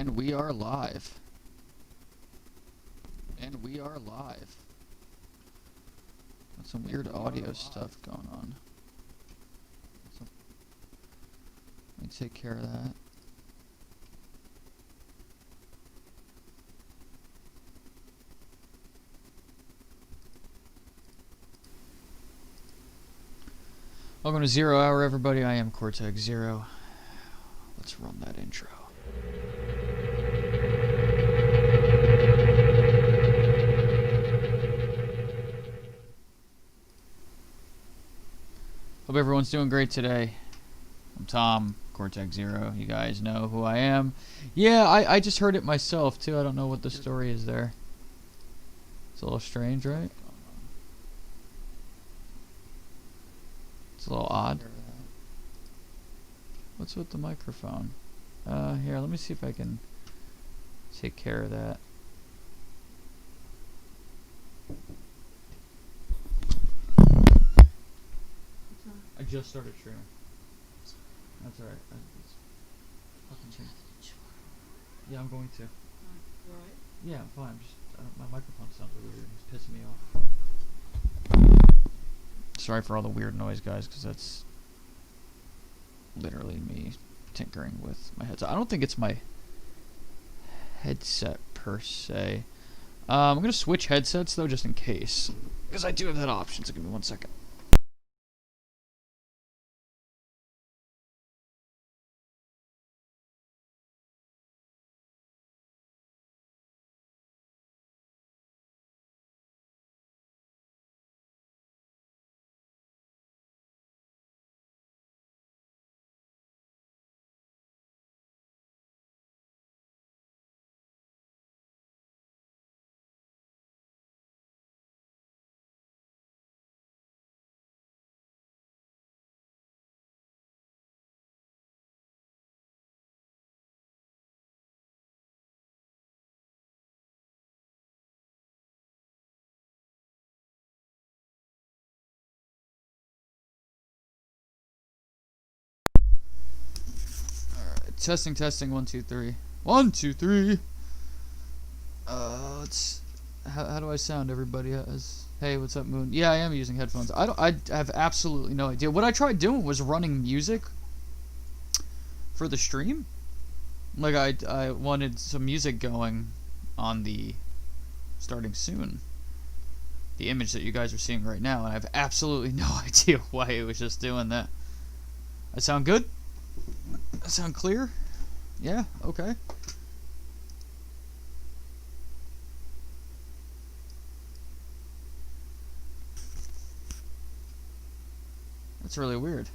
And we are live. And we are live. Got some weird audio stuff going on. Let me take care of that. Welcome to 0 Hour, everybody. I am Cortex Zero. Let's run that intro. Hope everyone's doing great today. I'm Tom, Cortex Zero. You guys know who I am. Yeah, I just heard it myself, too. I don't know what the story is there. It's a little strange, right? It's a little odd. What's with the microphone? Here, let me see if I can take care of that. I just started streaming. That's alright. Yeah, I'm going to. You alright? Yeah, I'm fine. My microphone sounds weird. It's pissing me off. Sorry for all the weird noise, guys, because that's literally me tinkering with my headset. I don't think it's my headset per se. I'm going to switch headsets, though, just in case. Because I do have that option, so give me 1 second. Testing, testing, 1, 2, 3. 1, 2, 3. Let's. How do I sound, everybody? Hey, what's up, Moon? Yeah, I am using headphones. I have absolutely no idea. What I tried doing was running music for the stream. Like I wanted some music going on the starting soon. The image that you guys are seeing right now, and I have absolutely no idea why it was just doing that. I sound good? That sound clear? Yeah, okay. That's really weird.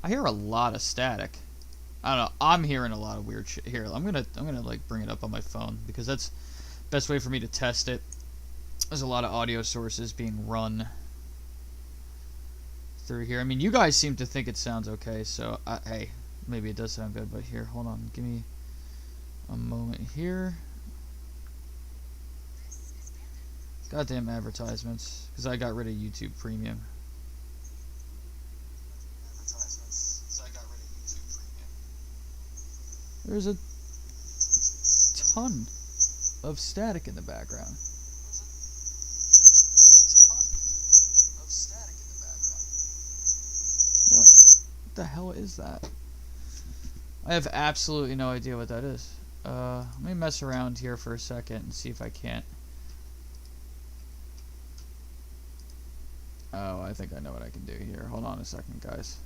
I hear a lot of static. I don't know. I'm hearing a lot of weird shit here. I'm gonna like bring it up on my phone because that's the best way for me to test it. There's a lot of audio sources being run through here. I mean, you guys seem to think it sounds okay, so hey, maybe it does sound good, but here, hold on, give me a moment here. Goddamn advertisements, because I got rid of YouTube Premium. There's a ton of static in the background. What the hell is that? I have absolutely no idea what that is. Let me mess around here for a second and see if I can't. Oh, I think I know what I can do here. Hold on a second, guys.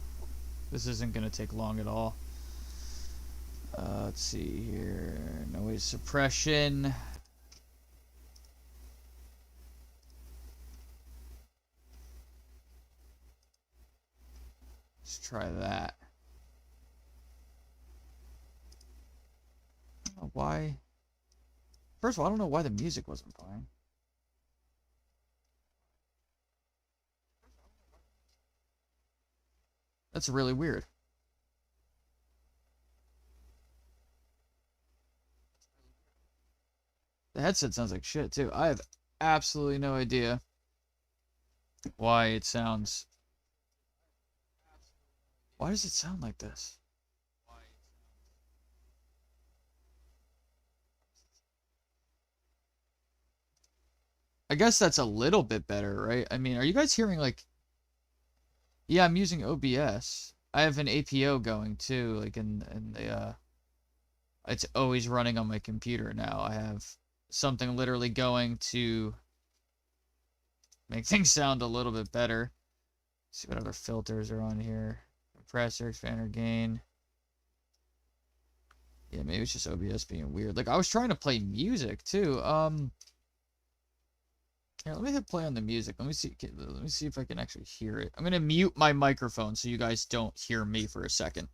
This isn't going to take long at all. Let's see here. Noise suppression. Let's try that. I don't know why. First of all, I don't know why the music wasn't playing. That's really weird. The headset sounds like shit, too. I have absolutely no idea why it sounds Why does it sound like this? I guess that's a little bit better, right? I mean, are you guys hearing like... Yeah, I'm using OBS. I have an APO going too, like in the it's always running on my computer now. I have something literally going to make things sound a little bit better. Let's see what other filters are on here. Compressor, expander, gain. Yeah, maybe it's just OBS being weird. Like I was trying to play music too. Here, let me hit play on the music. Let me see if I can actually hear it. I'm gonna mute my microphone so you guys don't hear me for a second.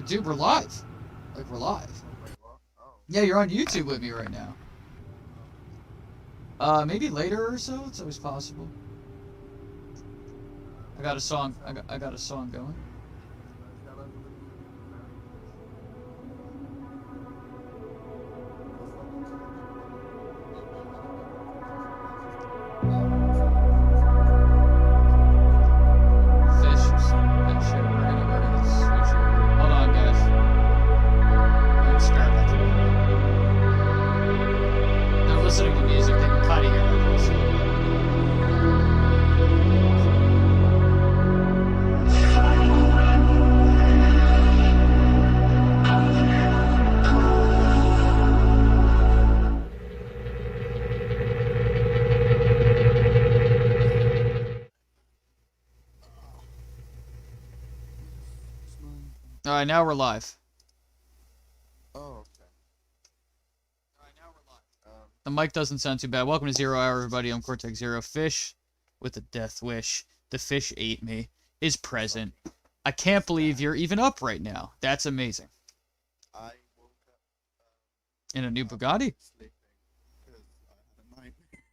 Dude, we're live. Like, we're live. Yeah, you're on YouTube with me right now. Maybe later or so. It's always possible. I got a song. I got a song going. Fish or something. Shit, we're gonna switch it. Hold on, guys. Alright, now we're live. Oh, okay. Alright, now we're live. The mic doesn't sound too bad. Welcome to 0 Hour, everybody. I'm Cortex Zero. Fish with a death wish. The fish ate me. Is present. I can't believe you're even up right now. That's amazing. I woke up In a new Bugatti? sleeping because I had a nightmare.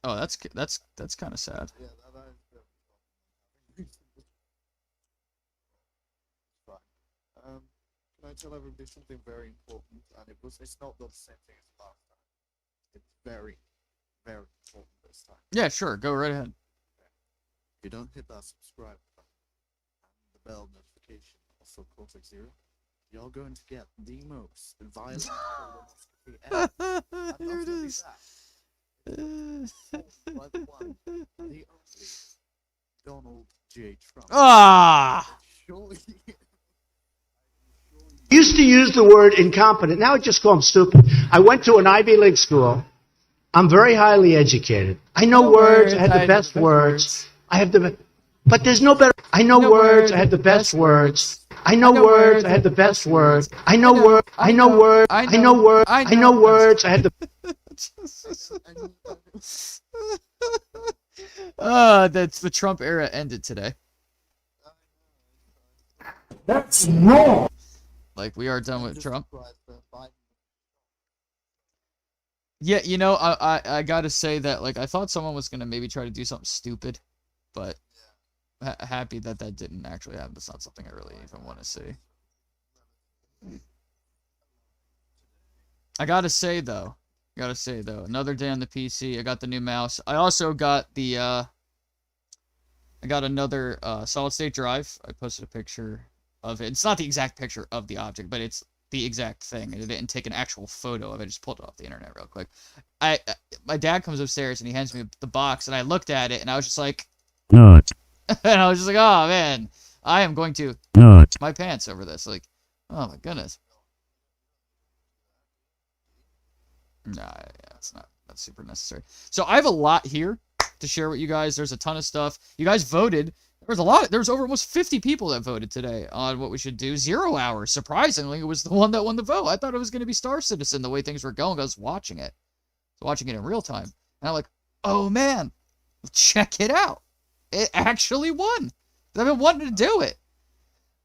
Oh, that's kind of sad. Yeah, that is good. It's fine. Can I tell everybody something very important? And it's not the same thing as last time. It's very, very important this time. Yeah, sure. Go right ahead. If you don't hit that subscribe button and the bell notification, also Cortex Zero, you're going to get the most violent colonoscopy ever. And Here it not only is. that, by the one, the only Donald J. Trump. Ah! Surely. Used to use the word incompetent. Now I just call them stupid. I went to an Ivy League school. I'm very highly educated. I know words. I have the best words. I have the, but there's no better. I know words. I have the best words. I know words. I have the best words. I know words. I know words. I know words. I know words. I have the. That's the Trump era ended today. That's wrong. Like, we are done with Just Trump. surprised that Biden- Yeah, you know, I gotta say that, like, I thought someone was gonna maybe try to do something stupid, but happy that that didn't actually happen. That's not something I really even want to see. I gotta say though, another day on the PC. I got the new mouse. I also got the I got another solid state drive. I posted a picture of it. It's not the exact picture of the object, but it's the exact thing. I didn't take an actual photo of it. I just pulled it off the internet real quick. My dad comes upstairs and he hands me the box, and I looked at it and I was just like, Nut. and I was just like, oh man, I am going to Nut. my pants over this. Like, oh my goodness. Nah, yeah, it's not that's super necessary. So I have a lot here to share with you guys. There's a ton of stuff. You guys voted. There was over almost 50 people that voted today on what we should do. 0 Hour, surprisingly, was the one that won the vote. I thought it was going to be Star Citizen the way things were going. I was watching it. In real time. And I'm like, oh man, check it out. It actually won. I've been wanting to do it.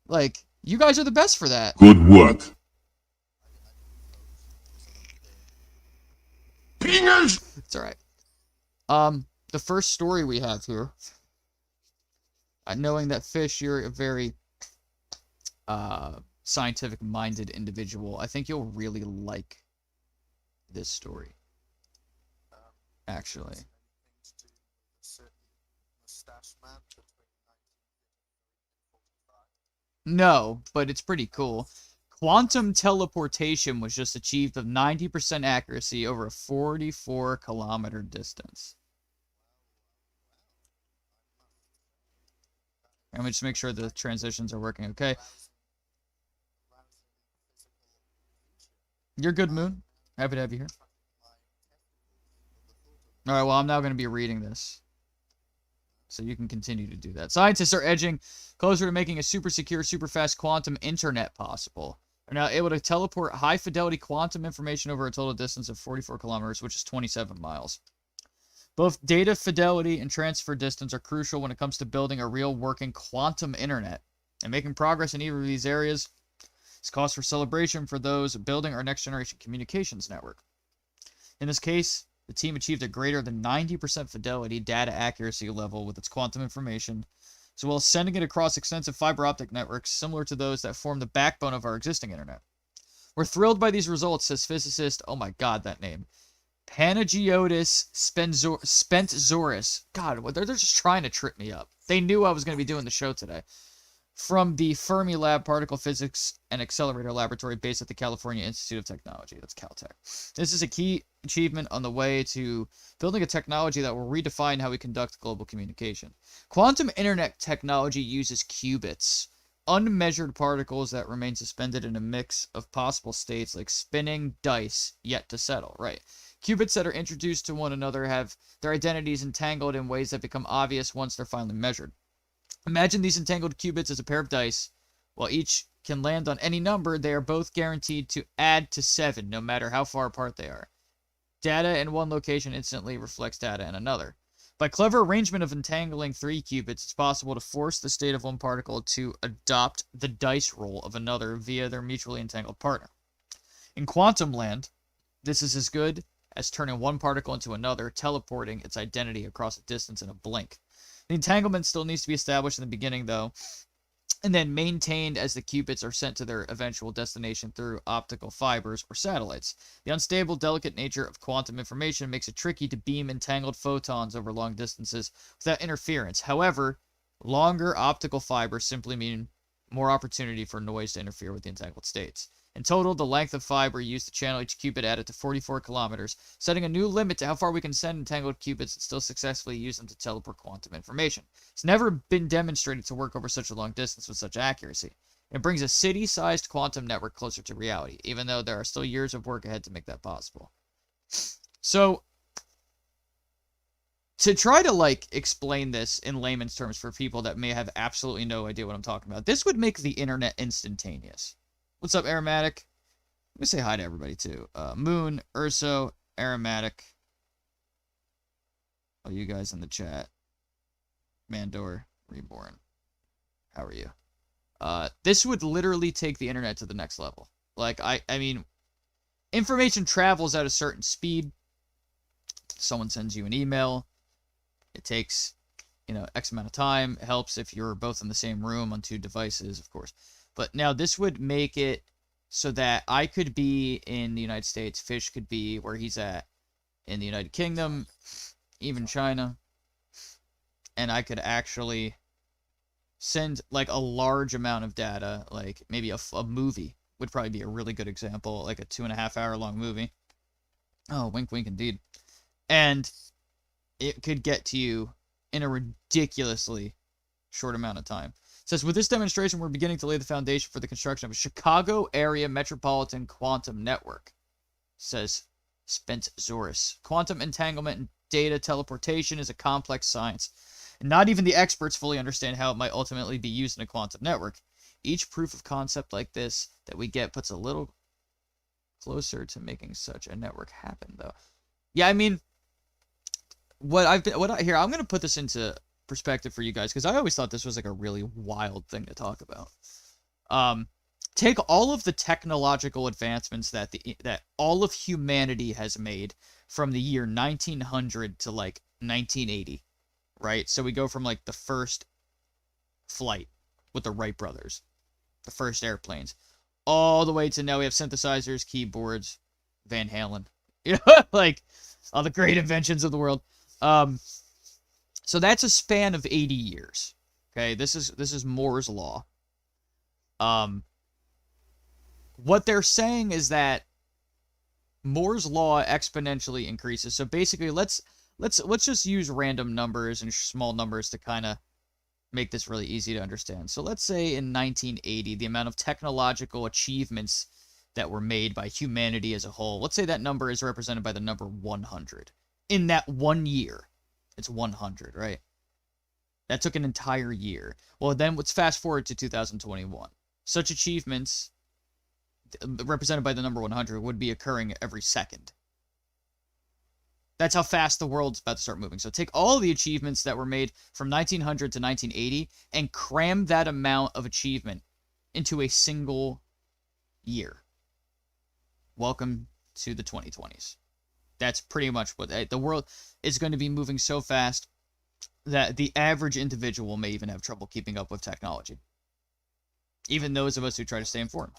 Like, you guys are the best for that. Good work. Pingers! It's alright. The first story we have here, knowing that Fish, you're a very scientific-minded individual, I think you'll really like this story. Actually. No, but it's pretty cool. Quantum teleportation was just achieved with 90% accuracy over a 44-kilometer distance. Let me just make sure the transitions are working okay. You're good, Moon. Happy to have you here. Alright, well, I'm now going to be reading this. So you can continue to do that. Scientists are edging closer to making a super secure, super fast quantum internet possible. They're now able to teleport high-fidelity quantum information over a total distance of 44 kilometers, which is 27 miles. Both data fidelity and transfer distance are crucial when it comes to building a real working quantum internet. And making progress in either of these areas is cause for celebration for those building our next-generation communications network. In this case, the team achieved a greater than 90% fidelity data accuracy level with its quantum information, as well as sending it across extensive fiber optic networks similar to those that form the backbone of our existing internet. We're thrilled by these results, says physicist, oh my god, that name, Panagiotis Spentzoris. God, they're just trying to trip me up. They knew I was going to be doing the show today. From the Fermilab Particle Physics and Accelerator Laboratory based at the California Institute of Technology. That's Caltech. This is a key achievement on the way to building a technology that will redefine how we conduct global communication. Quantum internet technology uses qubits, unmeasured particles that remain suspended in a mix of possible states like spinning dice yet to settle, right? Qubits that are introduced to one another have their identities entangled in ways that become obvious once they're finally measured. Imagine these entangled qubits as a pair of dice. While each can land on any number, they are both guaranteed to add to 7, no matter how far apart they are. Data in one location instantly reflects data in another. By clever arrangement of entangling 3 qubits, it's possible to force the state of one particle to adopt the dice roll of another via their mutually entangled partner. In quantum land, this is as good as turning one particle into another, teleporting its identity across a distance in a blink. The entanglement still needs to be established in the beginning, though, and then maintained as the qubits are sent to their eventual destination through optical fibers or satellites. The unstable, delicate nature of quantum information makes it tricky to beam entangled photons over long distances without interference. However, longer optical fibers simply mean more opportunity for noise to interfere with the entangled states. In total, the length of fiber used to channel each qubit added to 44 kilometers, setting a new limit to how far we can send entangled qubits and still successfully use them to teleport quantum information. It's never been demonstrated to work over such a long distance with such accuracy. It brings a city-sized quantum network closer to reality, even though there are still years of work ahead to make that possible. So, to try to, explain this in layman's terms for people that may have absolutely no idea what I'm talking about, this would make the internet instantaneous. What's up, Aromatic? Let me say hi to everybody, too. Moon, Urso, Aromatic. All you guys in the chat. Mandor, Reborn. How are you? This would literally take the internet to the next level. I mean, information travels at a certain speed. Someone sends you an email. It takes, X amount of time. It helps if you're both in the same room on 2 devices, of course. But now this would make it so that I could be in the United States, Fish could be where he's at in the United Kingdom, even China, and I could actually send a large amount of data, maybe a movie would probably be a really good example, like a 2.5 hour long movie. Oh, wink, wink, indeed. And it could get to you in a ridiculously short amount of time. It says, with this demonstration, we're beginning to lay the foundation for the construction of a Chicago area metropolitan quantum network, says Spence Zoris. Quantum entanglement and data teleportation is a complex science, and not even the experts fully understand how it might ultimately be used in a quantum network. Each proof of concept like this that we get puts a little closer to making such a network happen, though. Yeah, I mean, I'm going to put this into perspective for you guys, because I always thought this was a really wild thing to talk about. Take all of the technological advancements that all of humanity has made from the year 1900 to 1980, right? So we go from the first flight with the Wright brothers, the first airplanes, all the way to now we have synthesizers, keyboards, Van Halen, all the great inventions of the world. So that's a span of 80 years. Okay, this is Moore's law. What they're saying is that Moore's law exponentially increases. So basically, let's just use random numbers and small numbers to kind of make this really easy to understand. So let's say in 1980, the amount of technological achievements that were made by humanity as a whole, let's say that number is represented by the number 100. In that 1 year, it's 100, right? That took an entire year. Well, then let's fast forward to 2021. Such achievements, represented by the number 100, would be occurring every second. That's how fast the world's about to start moving. So take all the achievements that were made from 1900 to 1980 and cram that amount of achievement into a single year. Welcome to the 2020s. That's pretty much what the world is going to be moving so fast that the average individual may even have trouble keeping up with technology. Even those of us who try to stay informed.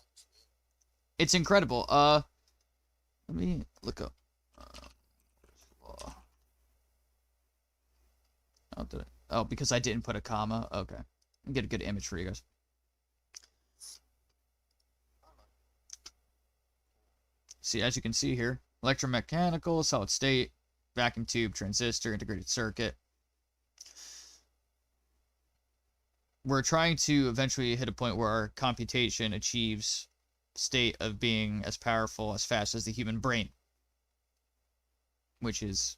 It's incredible. Let me look up. Oh, because I didn't put a comma? Okay. I'll get a good image for you guys. See, as you can see here, electromechanical, solid state, vacuum tube, transistor, integrated circuit. We're trying to eventually hit a point where our computation achieves state of being as powerful, as fast as the human brain. Which is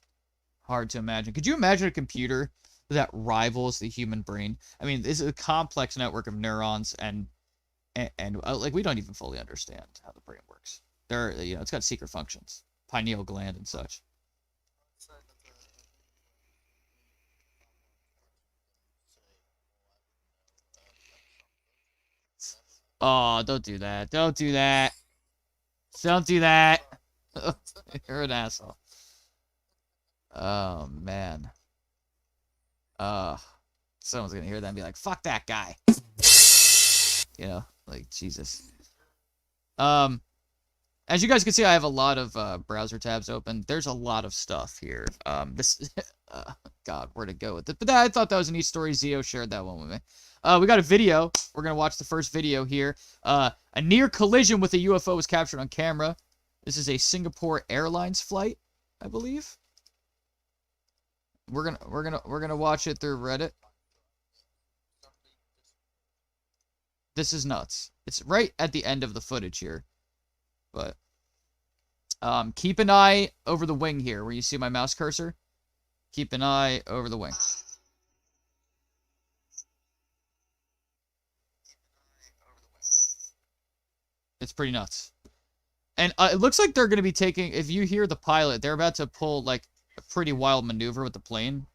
hard to imagine. Could you imagine a computer that rivals the human brain? I mean, this is a complex network of neurons and and like we don't even fully understand how the brain works. It's got secret functions, pineal gland and such. Oh, don't do that. Don't do that. Don't do that. You're an asshole. Oh, man. Someone's gonna hear that and be like, fuck that guy. Like, Jesus. As you guys can see, I have a lot of browser tabs open. There's a lot of stuff here. God, where to go with it? But I thought that was a neat story. Zio shared that one with me. We got a video. We're gonna watch the first video here. A near collision with a UFO was captured on camera. This is a Singapore Airlines flight, I believe. We're gonna watch it through Reddit. This is nuts. It's right at the end of the footage here. But keep an eye over the wing here, where you see my mouse cursor. Keep an eye over the wing. It's pretty nuts. And it looks like they're going to be taking, if you hear the pilot, they're about to pull, like, a pretty wild maneuver with the plane.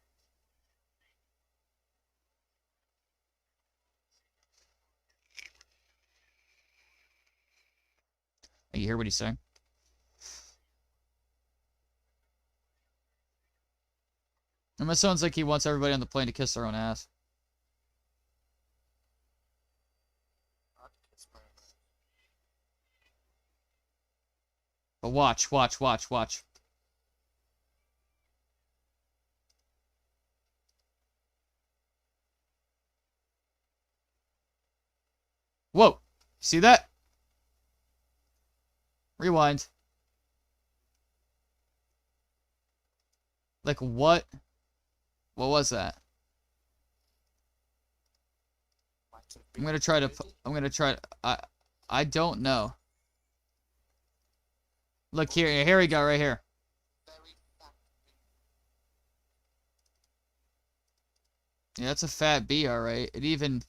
You hear what he's saying? And it sounds like he wants everybody on the plane to kiss their own ass. But watch. Whoa! See that? Rewind. Like, what? What was that? I'm gonna try to... I don't know. Look here. Here we go, right here. Yeah, that's a fat bee, alright. It even...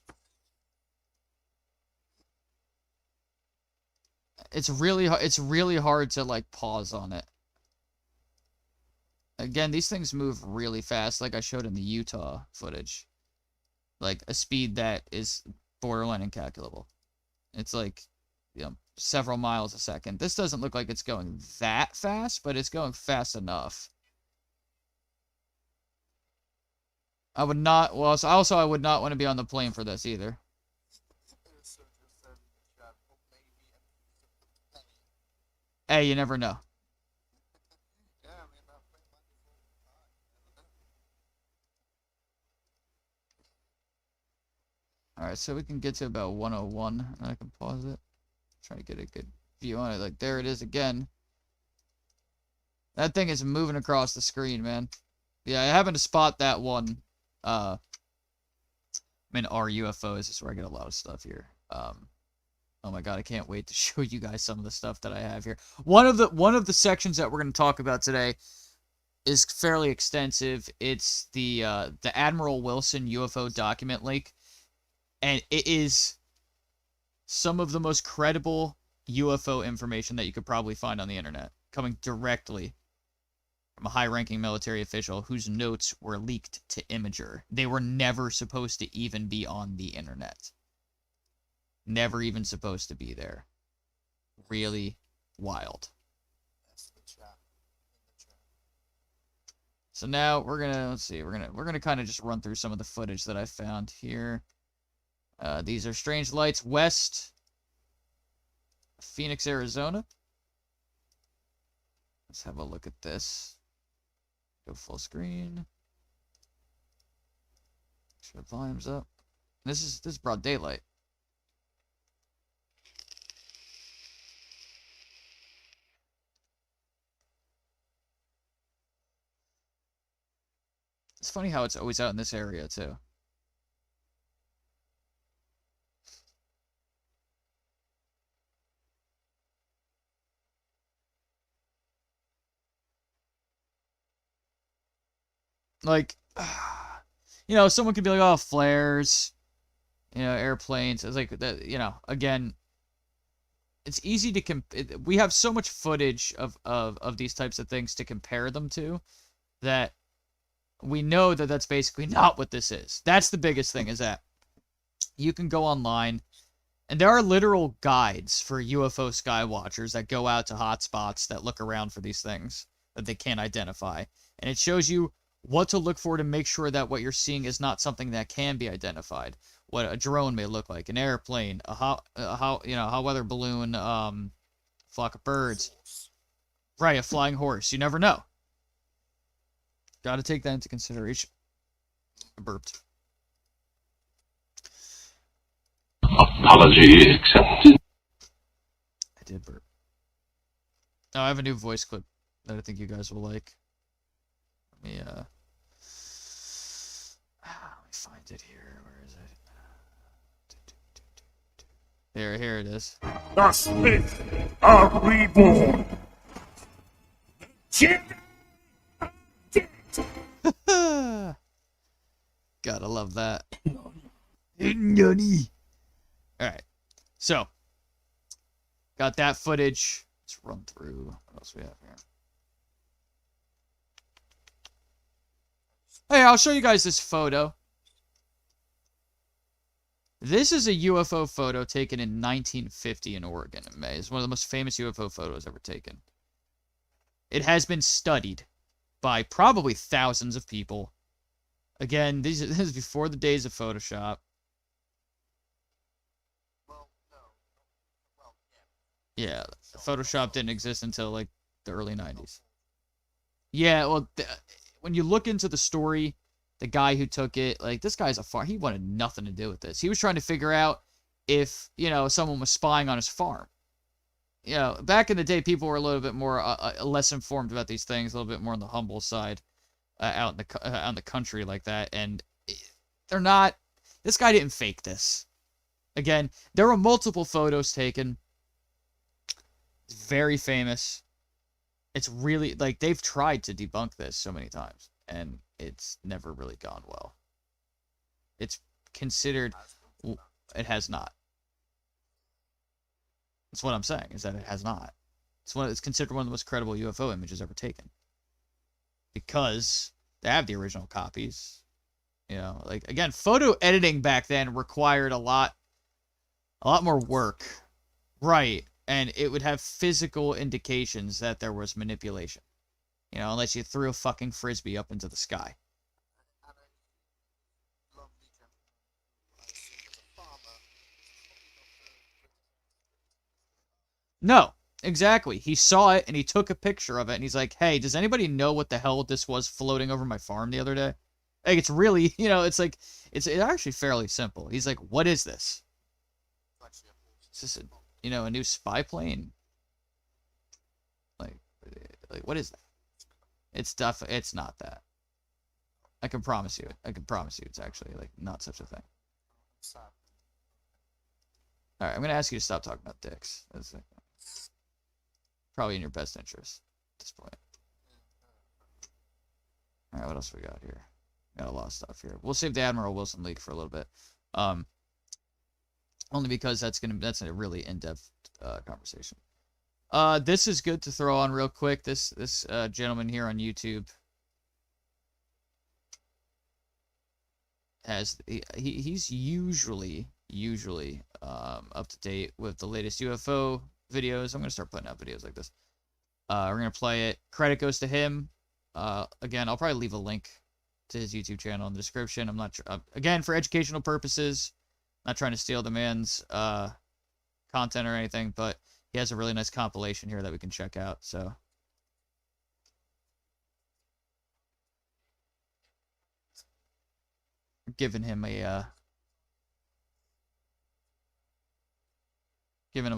It's really hard to, like, pause on it. Again, these things move really fast, like I showed in the Utah footage. Like, a speed that is borderline incalculable. It's like, several miles a second. This doesn't look like it's going that fast, but it's going fast enough. I would not, well, also I would not want to be on the plane for this either. Hey, you never know. Alright, so we can get to about 101, and I can pause it. Try to get a good view on it. Like, there it is again. That thing is moving across the screen, man. Yeah, I happened to spot that one. I'm in our UFOs. This is where I get a lot of stuff here. Oh my god, I can't wait to show you guys some of the stuff that I have here. One of the sections that we're going to talk about today is fairly extensive. It's the Admiral Wilson UFO document leak. And it is some of the most credible UFO information that you could probably find on the internet, coming directly from a high-ranking military official whose notes were leaked to Imager. They were never supposed to even be on the internet. Never even supposed to be there. Really wild. So now we're gonna kind of just run through some of the footage that I found here. These are strange lights west Phoenix, Arizona. Let's have a look at this. Go full screen. Make sure the volume's up. This is broad daylight. It's funny how it's always out in this area too. Like, someone could be like, oh, flares. airplanes. It's like that. Again, it's easy to we have so much footage of these types of things to compare them to that we know that that's basically not what this is. That's the biggest thing, is that you can go online and there are literal guides for UFO sky watchers that go out to hotspots that look around for these things that they can't identify. And it shows you what to look for to make sure that what you're seeing is not something that can be identified. What a drone may look like, an airplane, a hot weather balloon, flock of birds. Right, a flying horse. You never know. Got to take that into consideration. I burped. Apology accepted. I did burp. Oh, I have a new voice clip that I think you guys will like. Let me find it here. Where is it? Here it is. The Smiths are reborn. Gotta love that. Nunny. Alright. So, got that footage. Let's run through. What else we have here? Hey, I'll show you guys this photo. This is a UFO photo taken in 1950 in Oregon in May. It's one of the most famous UFO photos ever taken. It has been studied by probably thousands of people. Again, this is before the days of Photoshop. Yeah, Photoshop didn't exist until like the early 90s. Yeah, well, when you look into the story, the guy who took it, like, this guy's he wanted nothing to do with this. He was trying to figure out if, someone was spying on his farm. Back in the day, people were a little bit more, less informed about these things, a little bit more on the humble side, out in the country like that, and they're not, this guy didn't fake this. Again, there were multiple photos taken. It's very famous. It's really, like, they've tried to debunk this so many times, and it's never really gone well. It's considered, it has not. That's what I'm saying, is that it has not. It's considered one of the most credible UFO images ever taken. Because they have the original copies. Like, again, photo editing back then required a lot more work. Right. And it would have physical indications that there was manipulation. Unless you threw a fucking frisbee up into the sky. No, exactly. He saw it and he took a picture of it and he's like, hey, does anybody know what the hell this was floating over my farm the other day? Like, it's really, it's like, it's actually fairly simple. He's like, what is this? Is this a new spy plane? Like, what is that? It's not that. I can promise you it's actually, like, not such a thing. Alright, I'm gonna ask you to stop talking about dicks. That's probably in your best interest at this point. Alright, what else we got here? Got a lot of stuff here. We'll save the Admiral Wilson leak for a little bit. Only because that's a really in-depth conversation. This is good to throw on real quick. This gentleman here on YouTube he's usually up to date with the latest UFO videos. I'm gonna start putting out videos like this. We're gonna play it. Credit goes to him. Again, I'll probably leave a link to his YouTube channel in the description. I'm not again, for educational purposes. Not trying to steal the man's content or anything, but he has a really nice compilation here that we can check out. So, giving him a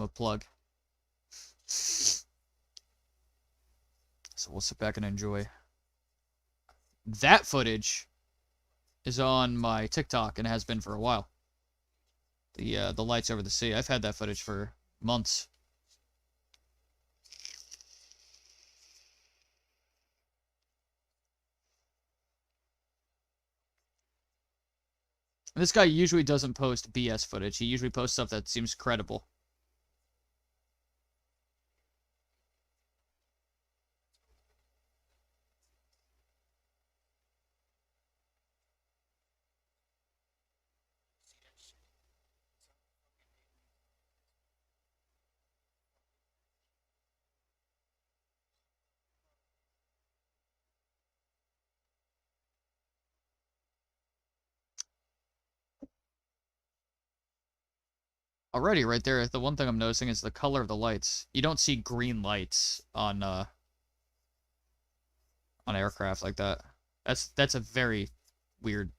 plug. So we'll sit back and enjoy. That footage is on my TikTok and has been for a while. The lights over the sea. I've had that footage for months. And this guy usually doesn't post BS footage. He usually posts stuff that seems credible. Already, right there, the one thing I'm noticing is the color of the lights. You don't see green lights on aircraft like that. That's a very weird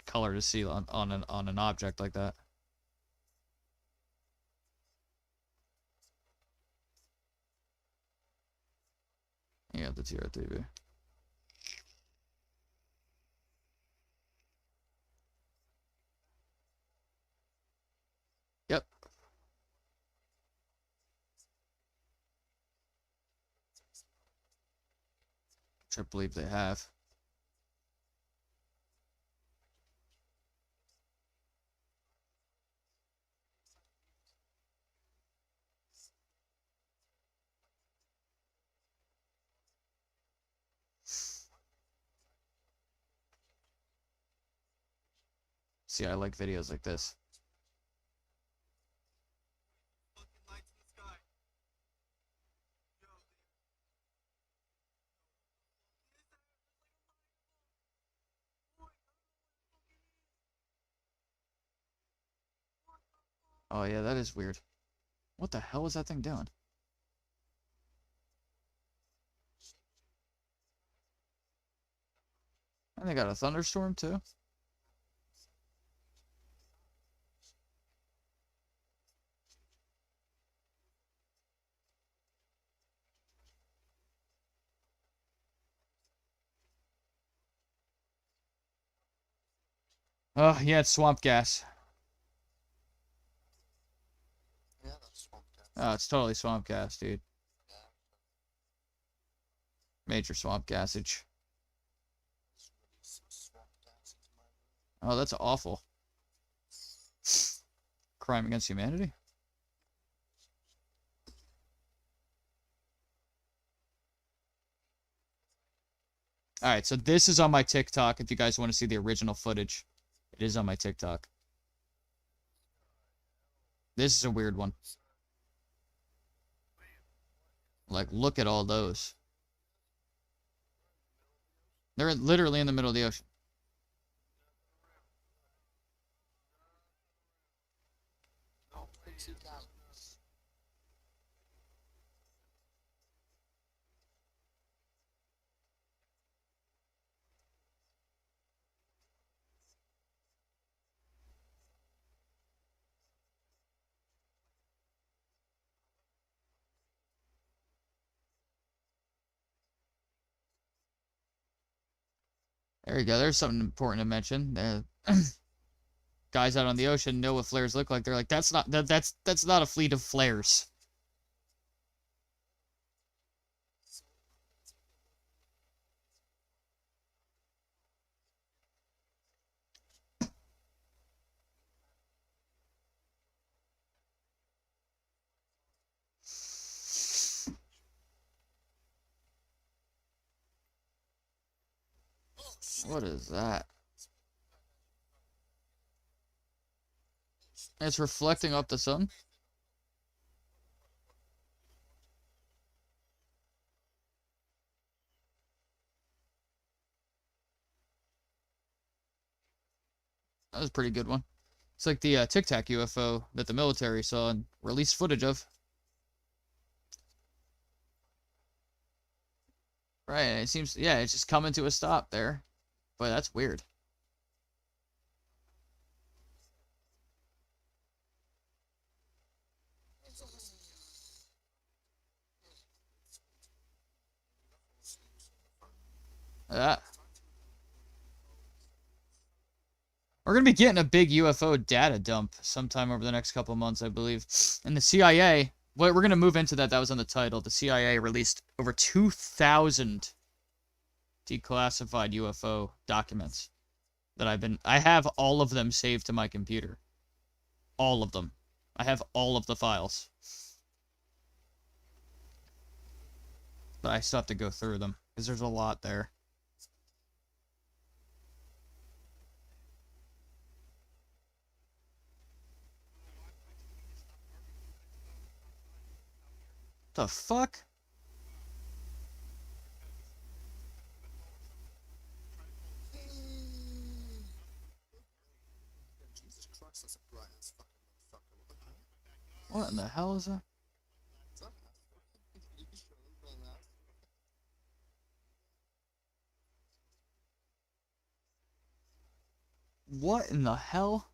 color to see on an object like that. Yeah, the TRTV. Yep. Which I believe they have. See, I like videos like this. Oh yeah, that is weird. What the hell is that thing doing? And they got a thunderstorm too. Oh yeah, it's swamp gas. Yeah, that's swamp gas. Oh, it's totally swamp gas, dude. Major swamp gasage. Oh, that's awful. Crime against humanity? Alright, so this is on my TikTok if you guys want to see the original footage. It is on my TikTok. This is a weird one. Like, look at all those. They're literally in the middle of the ocean. There you go. There's something important to mention. Guys out on the ocean know what flares look like. They're like, that's not a fleet of flares. What is that? It's reflecting off the sun? That was a pretty good one. It's like the Tic Tac UFO that the military saw and released footage of. Right, and it seems, yeah, it's just coming to a stop there. Boy, that's weird. That. We're going to be getting a big UFO data dump sometime over the next couple months, I believe. And the CIA, well, we're going to move into that. That was on the title. The CIA released over 2,000 declassified UFO documents. that I have all of them saved to my computer. All of them. I have all of the files. But I still have to go through them, because there's a lot there. The fuck? Jesus Christ, that's a bright ass fucking motherfucker. What the hell? What in the hell is that? What in the hell?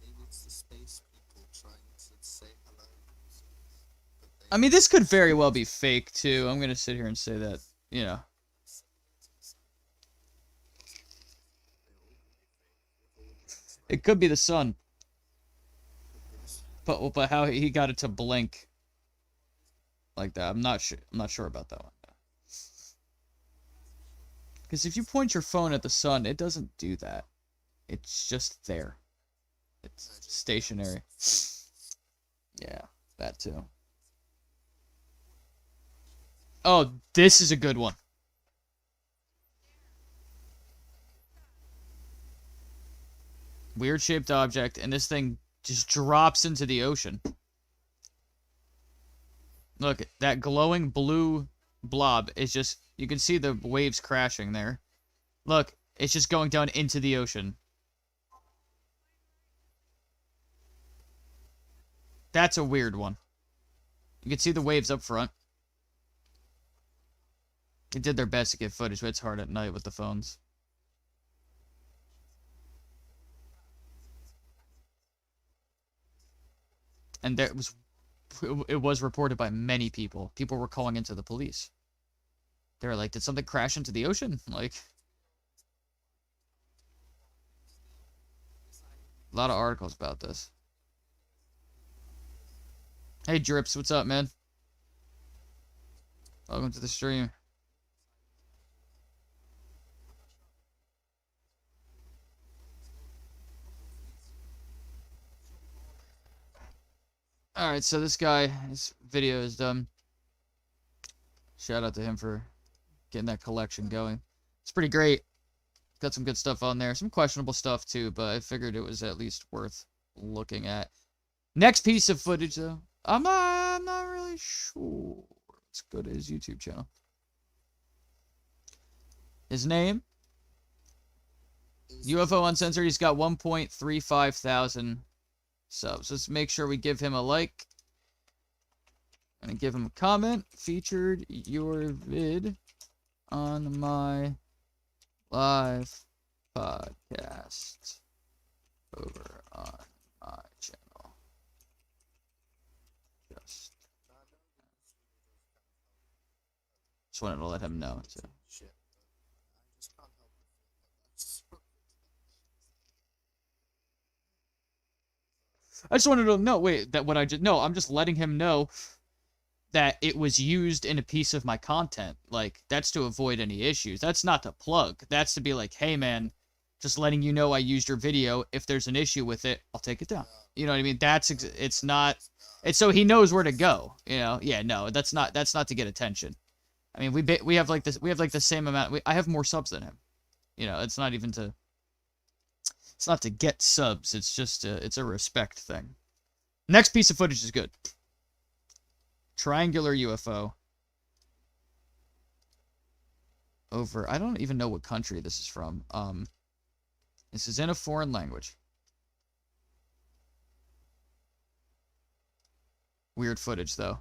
Maybe it's the space people trying to say hello. But they I mean, this could very well be fake, too. I'm gonna sit here and say that, you know. It could be the sun. But how he got it to blink like that, I'm not sure about that one. Because if you point your phone at the sun, it doesn't do that. It's just there. It's stationary. Yeah, that too. Oh, this is a good one. Weird shaped object, and this thing just drops into the ocean. Look, that glowing blue blob is just, you can see the waves crashing there. Look, it's just going down into the ocean. That's a weird one. You can see the waves up front. They did their best to get footage, but it's hard at night with the phones. And it was reported by many people. People were calling into the police. They were like, did something crash into the ocean? Like, a lot of articles about this. Hey, Drips, what's up, man? Welcome to the stream. Alright, so this guy, his video is done. Shout out to him for getting that collection going. It's pretty great. Got some good stuff on there. Some questionable stuff, too, but I figured it was at least worth looking at. Next piece of footage, though. I'm not really sure. Let's go to his YouTube channel. His name? UFO Uncensored. He's got 1.35 thousand subs. Let's make sure we give him a like. And give him a comment. Featured your vid on my live podcast over on my channel. Just wanted to let him know too. shit. I just can't help it. I just wanted to know, wait, that what I just, no, I'm just letting him know that it was used in a piece of my content. Like, that's to avoid any issues. That's not to plug. That's to be like, hey, man, just letting you know I used your video. If there's an issue with it, I'll take it down. You know what I mean? It's not, it's so he knows where to go, you know? Yeah, no, that's not to get attention. I mean, we have like this, we have like the same amount, I have more subs than him. You know, it's not even to, it's not to get subs, it's just it's a respect thing. Next piece of footage is good. Triangular UFO. Over, I don't even know what country this is from. This is in a foreign language. Weird footage, though.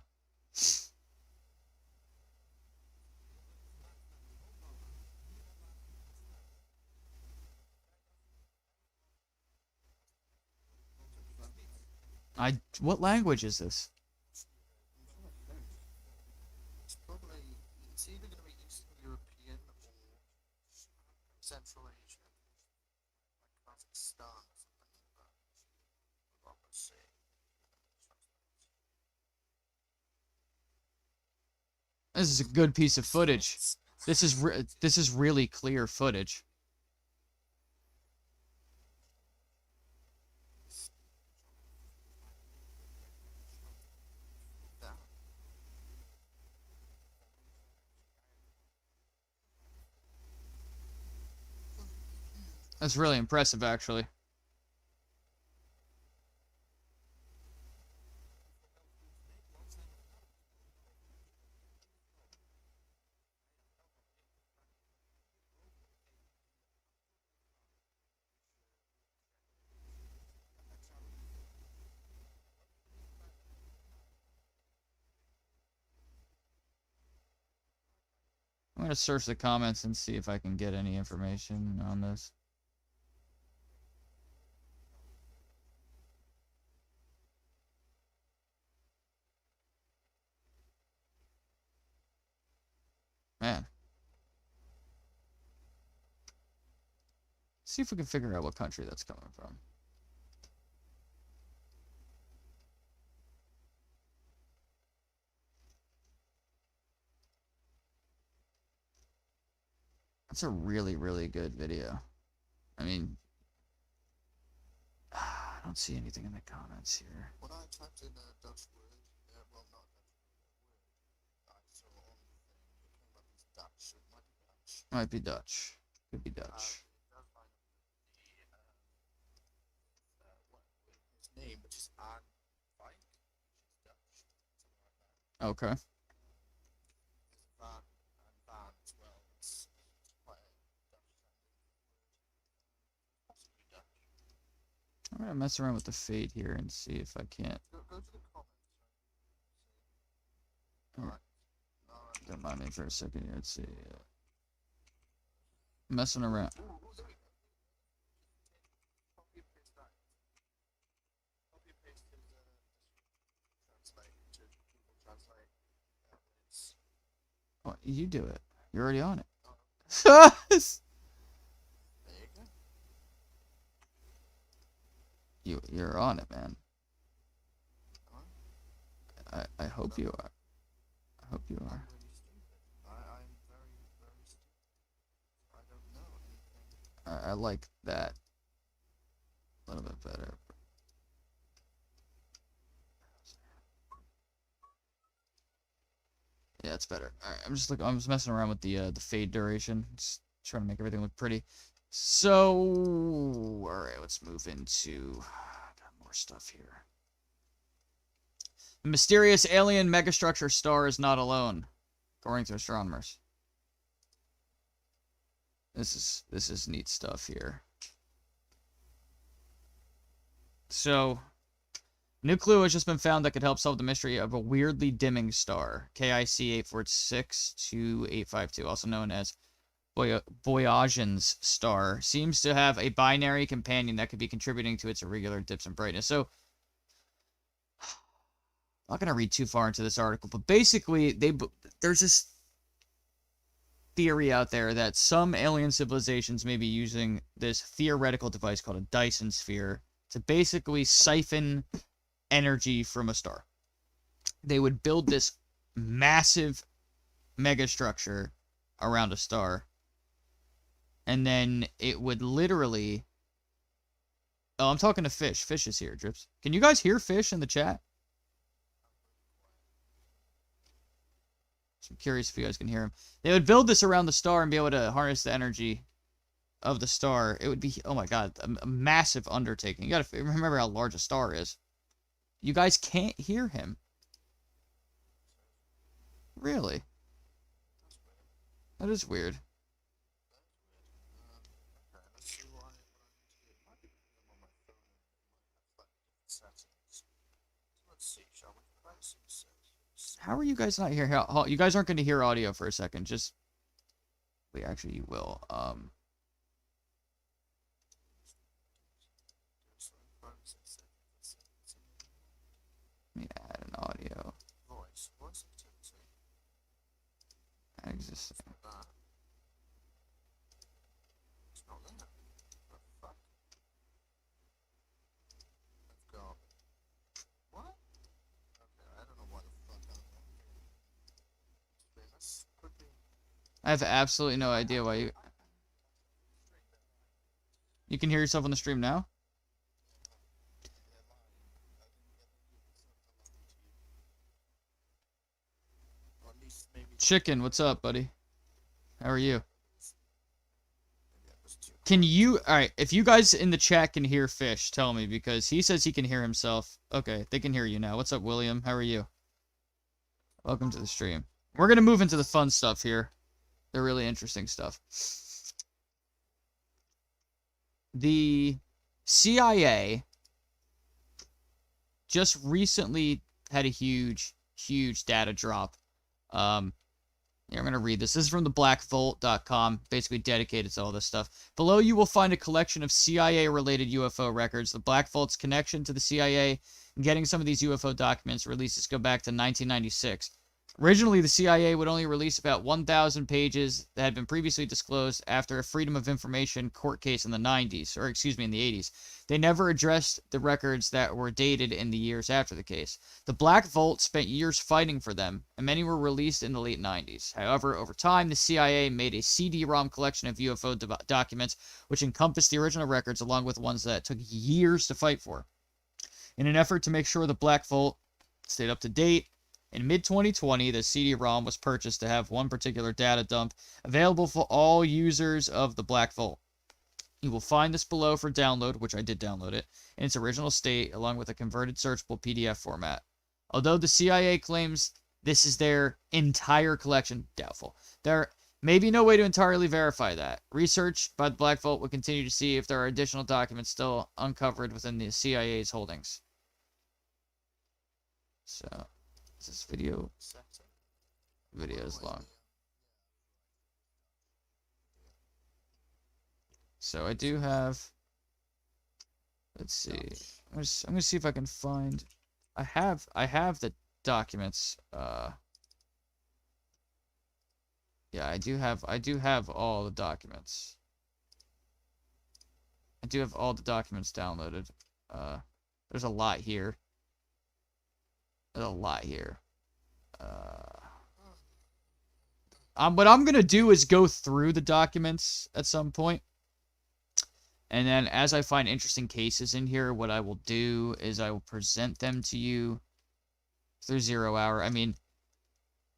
What language is this? It's probably, it's either going to be Eastern European or Central Asia, like Kazakhstan or something like that. Probably see. This is a good piece of footage. This is really clear footage. That's really impressive, actually. I'm gonna search the comments and see if I can get any information on this. Man. See if we can figure out what country that's coming from. That's a really, really good video. I mean, I don't see anything in the comments here. When I typed in a Dutch word, well, not Dutch word, I saw on the thing, it came up as Dutch, so it might be Dutch. Might be Dutch. Could be Dutch. It does line up with his name, which is Anne Fike, which is Dutch, something like that. Okay. There's Van and Van as well. It's quite a Dutch sounding word. Possibly Dutch. I'm gonna mess around with the fade here and see if I can't. Go to the comments. Oh. Alright. Alright. Don't mind me for a second here. Let's see. Messing around. Ooh, there we go. Copy and paste that. Copy and paste his translate to Google Translate. It's Oh, you do it. You're already on it. there you go. You're on it, man. Alright. I hope you are. I hope you are. I'm really stupid. I'm very, very stupid. I don't know anything. I like that a little bit better. Yeah, it's better. All right, I'm just messing around with the fade duration, just trying to make everything look pretty. So, all right, let's move into got more stuff here. The mysterious alien megastructure star is not alone, according to astronomers. This is neat stuff here. So, new clue has just been found that could help solve the mystery of a weirdly dimming star, KIC 8462852, also known as Voyage's star. Seems to have a binary companion that could be contributing to its irregular dips in brightness. So, I'm not going to read too far into this article, but basically, there's this theory out there that some alien civilizations may be using this theoretical device called a Dyson sphere to basically siphon energy from a star. They would build this massive megastructure around a star, and then it would literally... Oh, I'm talking to Fish. Fish is here, Drips. Can you guys hear Fish in the chat? I'm curious if you guys can hear him. They would build this around the star and be able to harness the energy of the star. It would be, oh my god, a massive undertaking. You gotta remember how large a star is. You guys can't hear him. Really? That is weird. Okay, let's see what I need to do. It might be because I'm on my phone and it might have slightly different settings. Let's see, shall we? Privacy settings. How are you guys not here? You guys aren't going to hear audio for a second. Just wait. Actually, you will. Let me add an audio. Voice activity. Existing. It's not there. What the fuck? Let's go. What? Okay, I don't know why the fuck I'm not here. I have absolutely no idea why you... You can hear yourself on the stream now? Chicken, what's up, buddy? How are you? Can you... Alright, if you guys in the chat can hear Fish, tell me, because he says he can hear himself. Okay, they can hear you now. What's up, William? How are you? Welcome to the stream. We're gonna move into the fun stuff here. The really interesting stuff. The CIA just recently had a huge data drop. Yeah, I'm going to read this. This is from the blackvault.com, basically dedicated to all this stuff. Below you will find a collection of CIA-related UFO records. The Black Vault's connection to the CIA and getting some of these UFO documents releases go back to 1996. Originally, the CIA would only release about 1,000 pages that had been previously disclosed after a Freedom of Information court case in the 90s, or excuse me, in the 80s. They never addressed the records that were dated in the years after the case. The Black Vault spent years fighting for them, and many were released in the late 90s. However, over time, the CIA made a CD-ROM collection of UFO documents, which encompassed the original records along with ones that took years to fight for. In an effort to make sure the Black Vault stayed up to date, in mid-2020, the CD-ROM was purchased to have one particular data dump available for all users of the Black Vault. You will find this below for download, which I did download it, in its original state, along with a converted searchable PDF format. Although the CIA claims this is their entire collection, doubtful. There may be no way to entirely verify that. Research by the Black Vault will continue to see if there are additional documents still uncovered within the CIA's holdings. So... This video is long. So I do have, let's see. I'm gonna see if I can find. I have the documents. Yeah, I do have all the documents. I do have all the documents downloaded. There's a lot here. There's a lot here. What I'm going to do is go through the documents at some point. And then as I find interesting cases in here, what I will do is I will present them to you through 0 hour. I mean,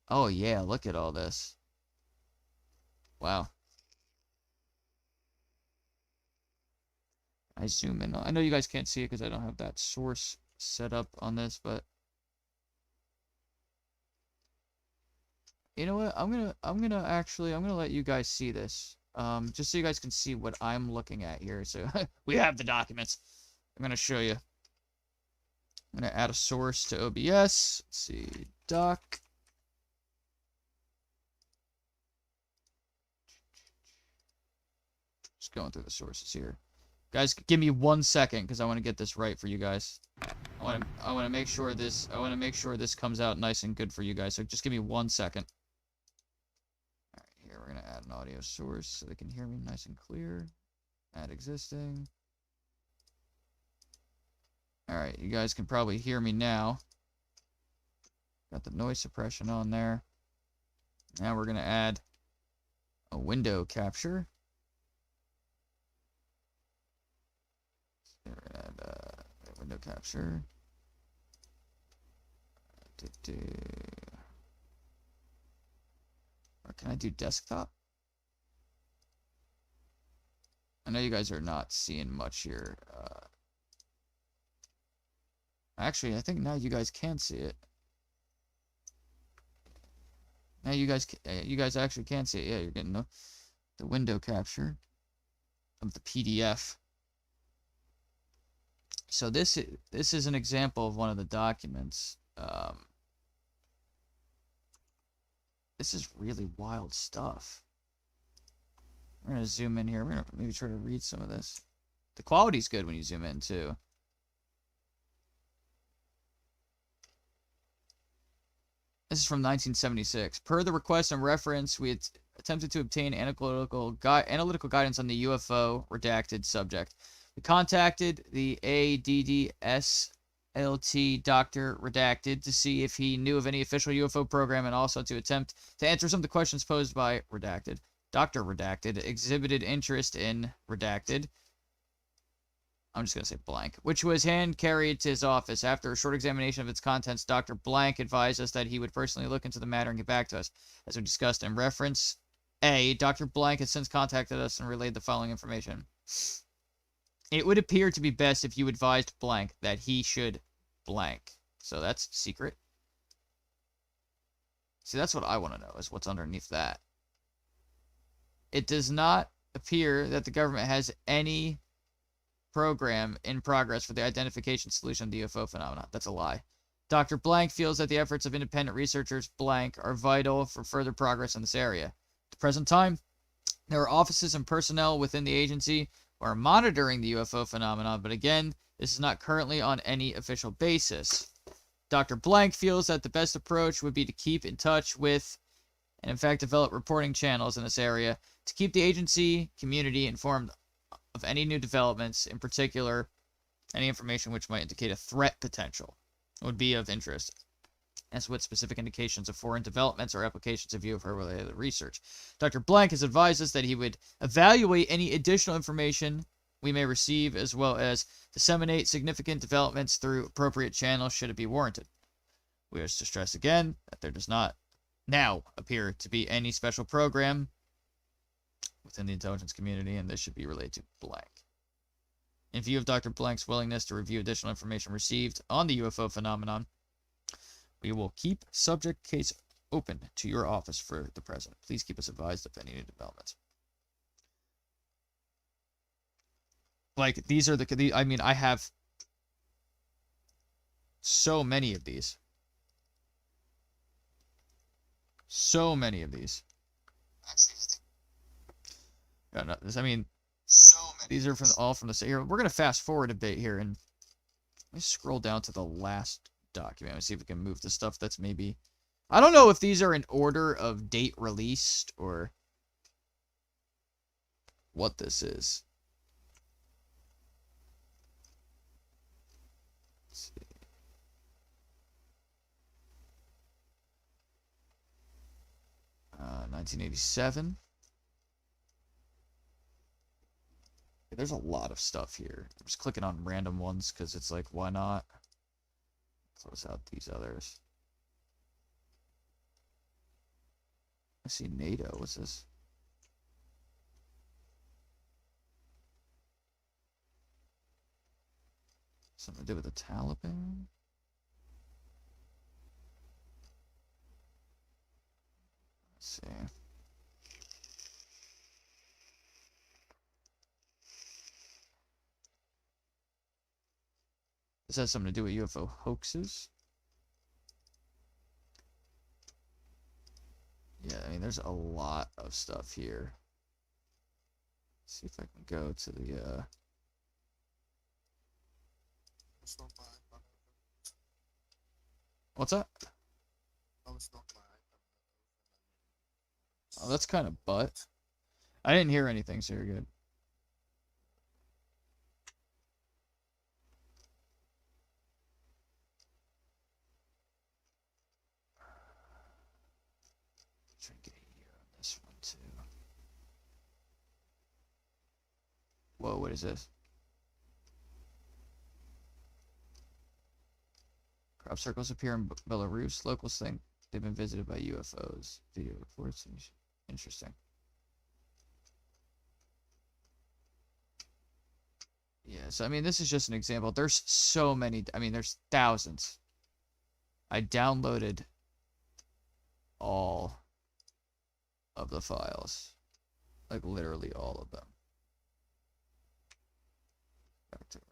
oh yeah, look at all this. Wow. I zoom in. I know you guys can't see it because I don't have that source set up on this, but you know what? I'm gonna let you guys see this. Just so you guys can see what I'm looking at here. So we have the documents. I'm gonna show you. I'm gonna add a source to OBS. Let's see, doc. Just going through the sources here. Guys, give me 1 second because I want to get this right for you guys. I want to make sure this comes out nice and good for you guys. So just give me 1 second. We're going to add an audio source so they can hear me nice and clear. Add existing. Alright, you guys can probably hear me now. Got the noise suppression on there. Now we're going to add a window capture. We're going to add a window capture. Or can I do desktop? I know you guys are not seeing much here. Actually, I think now you guys can see it. Now you guys actually can see it. Yeah, you're getting the window capture of the PDF. So this is an example of one of the documents. This is really wild stuff. We're going to zoom in here. We're going to maybe try to read some of this. The quality's good when you zoom in, too. This is from 1976. Per the request and reference, we had attempted to obtain analytical guidance on the UFO redacted subject. We contacted the ADDS LT Dr. Redacted to see if he knew of any official UFO program and also to attempt to answer some of the questions posed by Redacted. Dr. Redacted exhibited interest in Redacted. I'm just going to say blank, which was hand-carried to his office. After a short examination of its contents, Dr. Blank advised us that he would personally look into the matter and get back to us. As we discussed in reference A, Dr. Blank has since contacted us and relayed the following information. It would appear to be best if you advised blank that he should blank. So that's secret. See, that's what I want to know, is what's underneath that. It does not appear that the government has any program in progress for the identification solution of the UFO phenomenon. That's a lie. Dr. Blank feels that the efforts of independent researchers blank are vital for further progress in this area. At the present time, there are offices and personnel within the agency who are monitoring the UFO phenomenon, but again, this is not currently on any official basis. Dr. Blank feels that the best approach would be to keep in touch with, and in fact develop reporting channels in this area, to keep the agency community informed of any new developments, in particular, any information which might indicate a threat potential would be of interest, as with specific indications of foreign developments or applications of UFO-related research. Dr. Blank has advised us that he would evaluate any additional information we may receive, as well as disseminate significant developments through appropriate channels should it be warranted. We wish to stress again that there does not now appear to be any special program within the intelligence community, and this should be relayed to blank. In view of Dr. Blank's willingness to review additional information received on the UFO phenomenon, we will keep subject case open to your office for the present. Please keep us advised of any new developments. Like, these are I mean, I have so many of these. So many of these. I mean, so many. These are all from the same. Here, we're gonna fast forward a bit here, and let me scroll down to the last document and see if we can move the stuff that's maybe. I don't know if these are in order of date released or what this is. Let's see. Uh, 1987. There's a lot of stuff here. I'm just clicking on random ones because it's like, why not? Close out these others. I see NATO. What's this? Something to do with the Taliban? Let's see. This has something to do with UFO hoaxes. Yeah, I mean, there's a lot of stuff here. Let's see if I can go to the, What's that? Oh, that's kind of butt. I didn't hear anything, so you're good. Try to get a year on this one too. Whoa, what is this? Crop circles appear in Belarus. Locals think they've been visited by UFOs. Video reports. Interesting. Yeah, so I mean, this is just an example. There's so many. I mean, there's thousands. I downloaded all of the files. Like, literally all of them. Back to our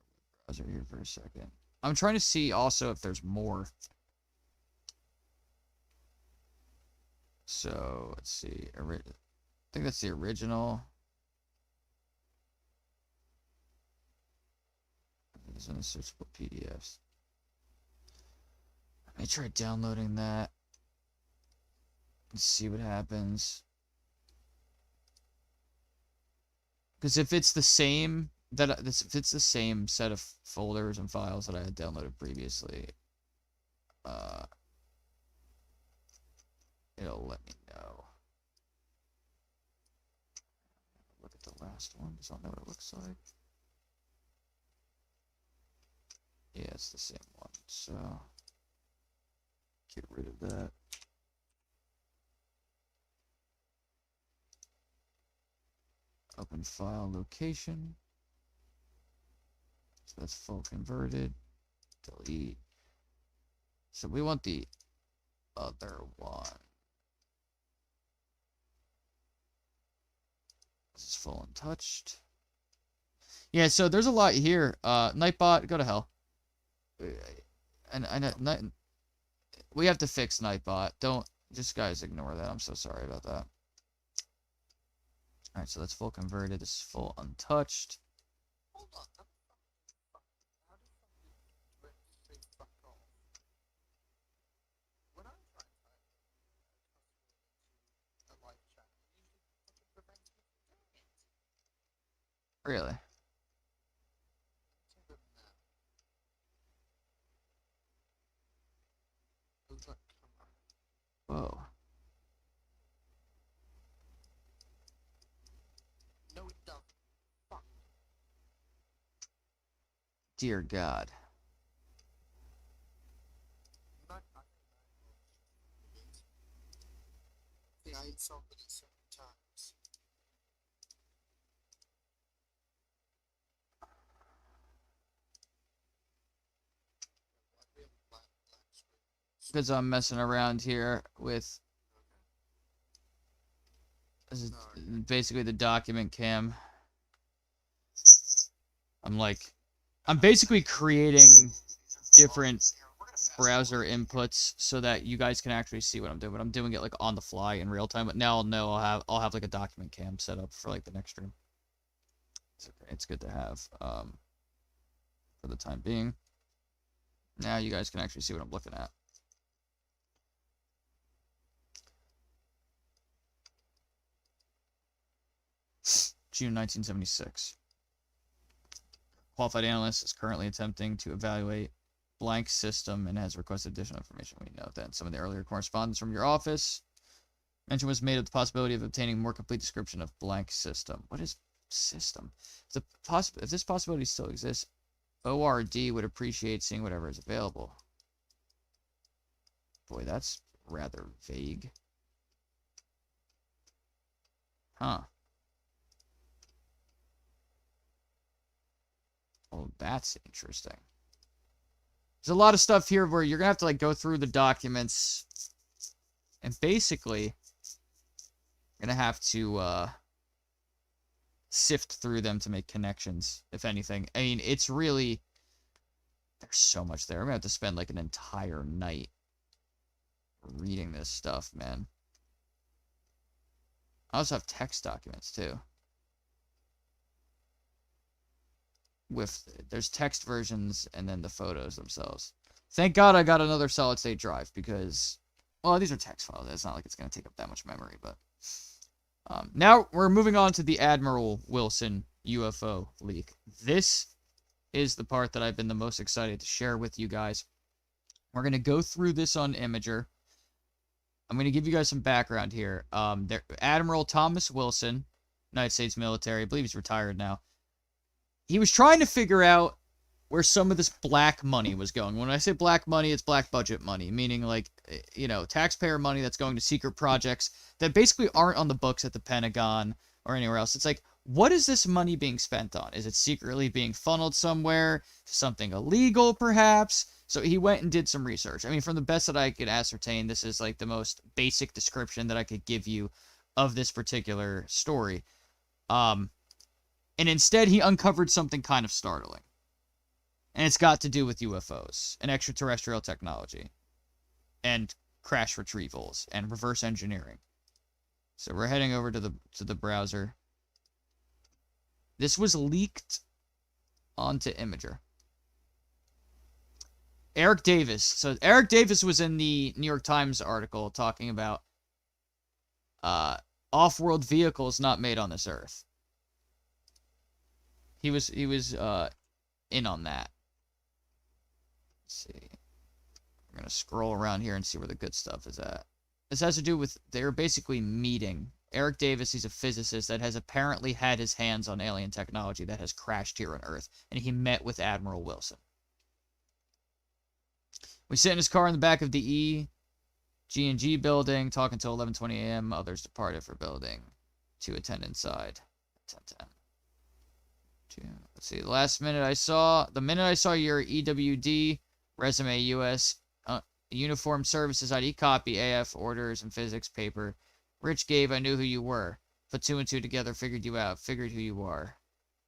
browser here for a second. I'm trying to see also if there's more. So, let's see. I think that's the original. There's unsearchable PDFs. Let me try downloading that. And see what happens. Because if it's the same if it's the same set of folders and files that I had downloaded previously, it'll let me know. Look at the last one. Does that know what it looks like? Yeah, it's the same one. So get rid of that. Open file location. So that's full converted. Delete. So we want the other one. This is full untouched. Yeah, so there's a lot here. Nightbot, go to hell. And we have to fix Nightbot. Don't just guys ignore that. I'm so sorry about that. Alright, so that's full converted. This is full untouched. Hold on. How do you say fuck off? When I'm trying to type a live chat, it usually fucking prevents me from doing it. Really? Whoa. No, it doesn't. Fuck. Dear God. I insulted it so many times. Because I'm messing around here with this is basically the document cam. I'm basically creating different browser inputs so that you guys can actually see what I'm doing. But I'm doing it like on the fly in real time. But now I'll know I'll have like a document cam set up for like the next stream. It's okay. It's good to have for the time being. Now you guys can actually see what I'm looking at. June 1976. Qualified analyst is currently attempting to evaluate blank system and has requested additional information. We know that some of the earlier correspondence from your office mention was made of the possibility of obtaining a more complete description of blank system. What is system? If this possibility still exists, ORD would appreciate seeing whatever is available. Boy, that's rather vague. Huh. Oh, that's interesting. There's a lot of stuff here where you're going to have to, like, go through the documents. And basically, you're going to have to, sift through them to make connections, if anything. I mean, it's really... There's so much there. I'm going to have to spend, like, an entire night reading this stuff, man. I also have text documents, too. There's text versions and then the photos themselves. Thank God I got another solid state drive because, well, these are text files. It's not like it's going to take up that much memory, but now we're moving on to the Admiral Wilson UFO leak. This is the part that I've been the most excited to share with you guys. We're going to go through this on Imager. I'm going to give you guys some background here. Admiral Thomas Wilson, United States military, I believe he's retired now. He was trying to figure out where some of this black money was going. When I say black money, it's black budget money, meaning like, you know, taxpayer money that's going to secret projects that basically aren't on the books at the Pentagon or anywhere else. It's like, what is this money being spent on? Is it secretly being funneled somewhere? Something illegal, perhaps? So he went and did some research. I mean, from the best that I could ascertain, this is like the most basic description that I could give you of this particular story. And instead, he uncovered something kind of startling. And it's got to do with UFOs and extraterrestrial technology and crash retrievals and reverse engineering. So we're heading over to the browser. This was leaked onto Imager. Eric Davis. So Eric Davis was in the New York Times article talking about off-world vehicles not made on this Earth. He was in on that. Let's see. We're gonna scroll around here and see where the good stuff is at. This has to do with they're basically meeting. Eric Davis, he's a physicist that has apparently had his hands on alien technology that has crashed here on Earth, and he met with Admiral Wilson. We sit in his car in the back of the G&G building, talking until 11:20 a.m. Others departed for building to attend inside. 10:10. Let's see. The minute I saw your EWD resume, U.S. Uniformed Services ID copy, AF orders and physics paper, Rich gave, I knew who you were. Put two and two together, figured you out, figured who you are.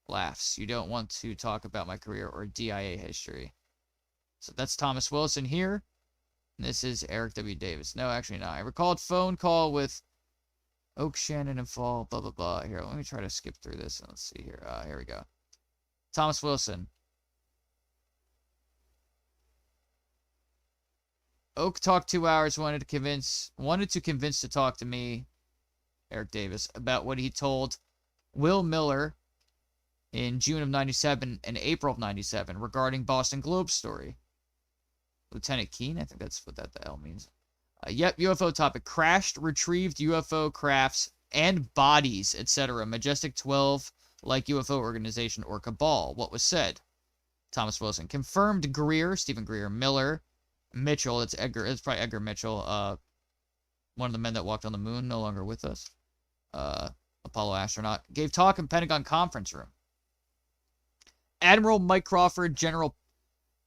Laughs. You don't want to talk about my career or DIA history. So that's Thomas Wilson here. And this is Eric W. Davis. No, actually not. I recalled phone call with Oak, Shannon, and Fall, blah, blah, blah. Here, let me try to skip through this. And let's see here. Here we go. Thomas Wilson. Oak talked 2 hours, wanted to convince to talk to me, Eric Davis, about what he told Will Miller in June of 97 and April of 97 regarding Boston Globe story. Lieutenant Keene, I think that's what that the L means. Yep, UFO topic. Crashed, retrieved UFO crafts and bodies, etc. Majestic 12, like UFO organization or cabal. What was said? Thomas Wilson. Confirmed Greer, Stephen Greer, Miller, Mitchell, it's probably Edgar Mitchell, one of the men that walked on the moon, no longer with us. Apollo astronaut. Gave talk in Pentagon conference room. Admiral Mike Crawford, General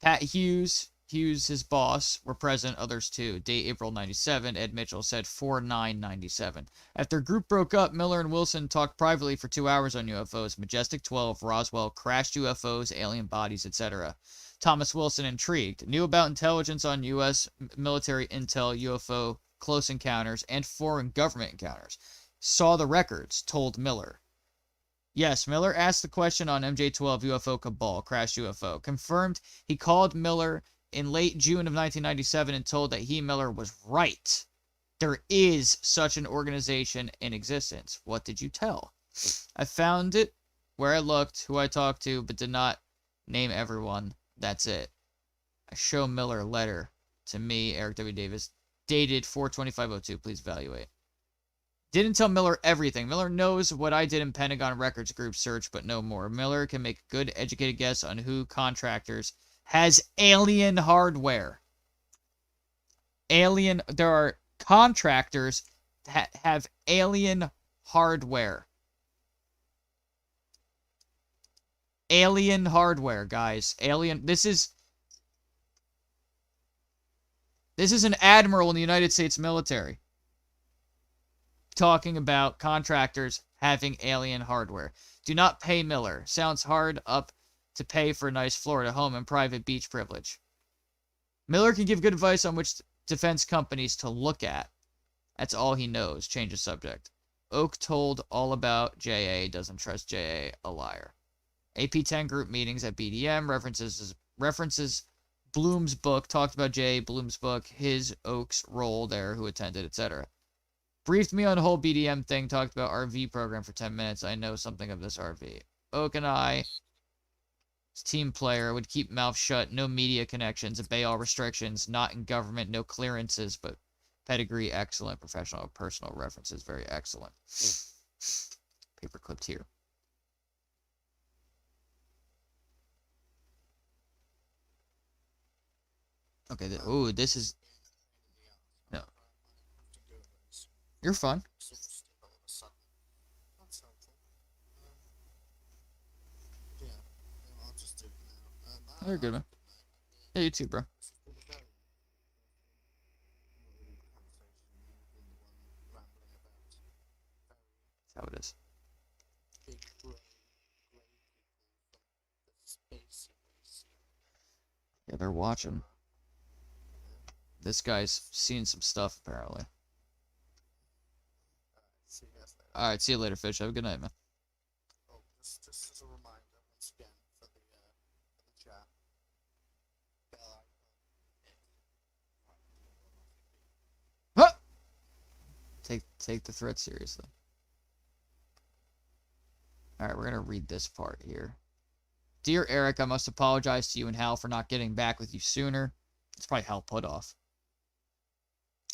Pat Hughes, his boss, were present, others too. Date April 97, Ed Mitchell said 4/9/97. After group broke up, Miller and Wilson talked privately for 2 hours on UFOs, Majestic 12, Roswell, crashed UFOs, alien bodies, etc. Thomas Wilson, intrigued, knew about intelligence on U.S. military intel, UFO, close encounters, and foreign government encounters. Saw the records, told Miller. Yes, Miller asked the question on MJ-12 UFO cabal, crashed UFO. Confirmed he called Miller in late June of 1997 and told that he, Miller, was right. There is such an organization in existence. What did you tell? I found it where I looked, who I talked to, but did not name everyone. That's it. I show Miller a letter to me, Eric W. Davis, dated 4/25/02. Please evaluate. Didn't tell Miller everything. Miller knows what I did in Pentagon Records Group search, but no more. Miller can make a good, educated guess on who contractors has alien hardware. There are contractors that have alien hardware. Alien hardware, guys. This is an admiral in the United States military talking about contractors having alien hardware. Do not pay Miller. Sounds hard up to pay for a nice Florida home and private beach privilege. Miller can give good advice on which defense companies to look at. That's all he knows. Change the subject. Oak told all about JA. Doesn't trust JA. A liar. AP10 group meetings at BDM. References Bloom's book. Talked about J. Bloom's book. His Oak's role there. Who attended, etc. Briefed me on the whole BDM thing. Talked about RV program for 10 minutes. I know something of this RV. Oak and I, team player, would keep mouth shut. No media connections. Obey all restrictions. Not in government. No clearances. But pedigree excellent. Professional personal references very excellent. Paper clipped here. Okay, this is... No. You're fun. Oh, you're good, man. Yeah, you too, bro. That's how it is. Yeah, they're watching. This guy's seen some stuff, apparently. Alright, see you later, Fish. Have a good night, man. Oh, just as a reminder, once again, for the chat. Bell icon. Huh! Take the threat seriously. Alright, we're gonna read this part here. Dear Eric, I must apologize to you and Hal for not getting back with you sooner. It's probably Hal Putoff.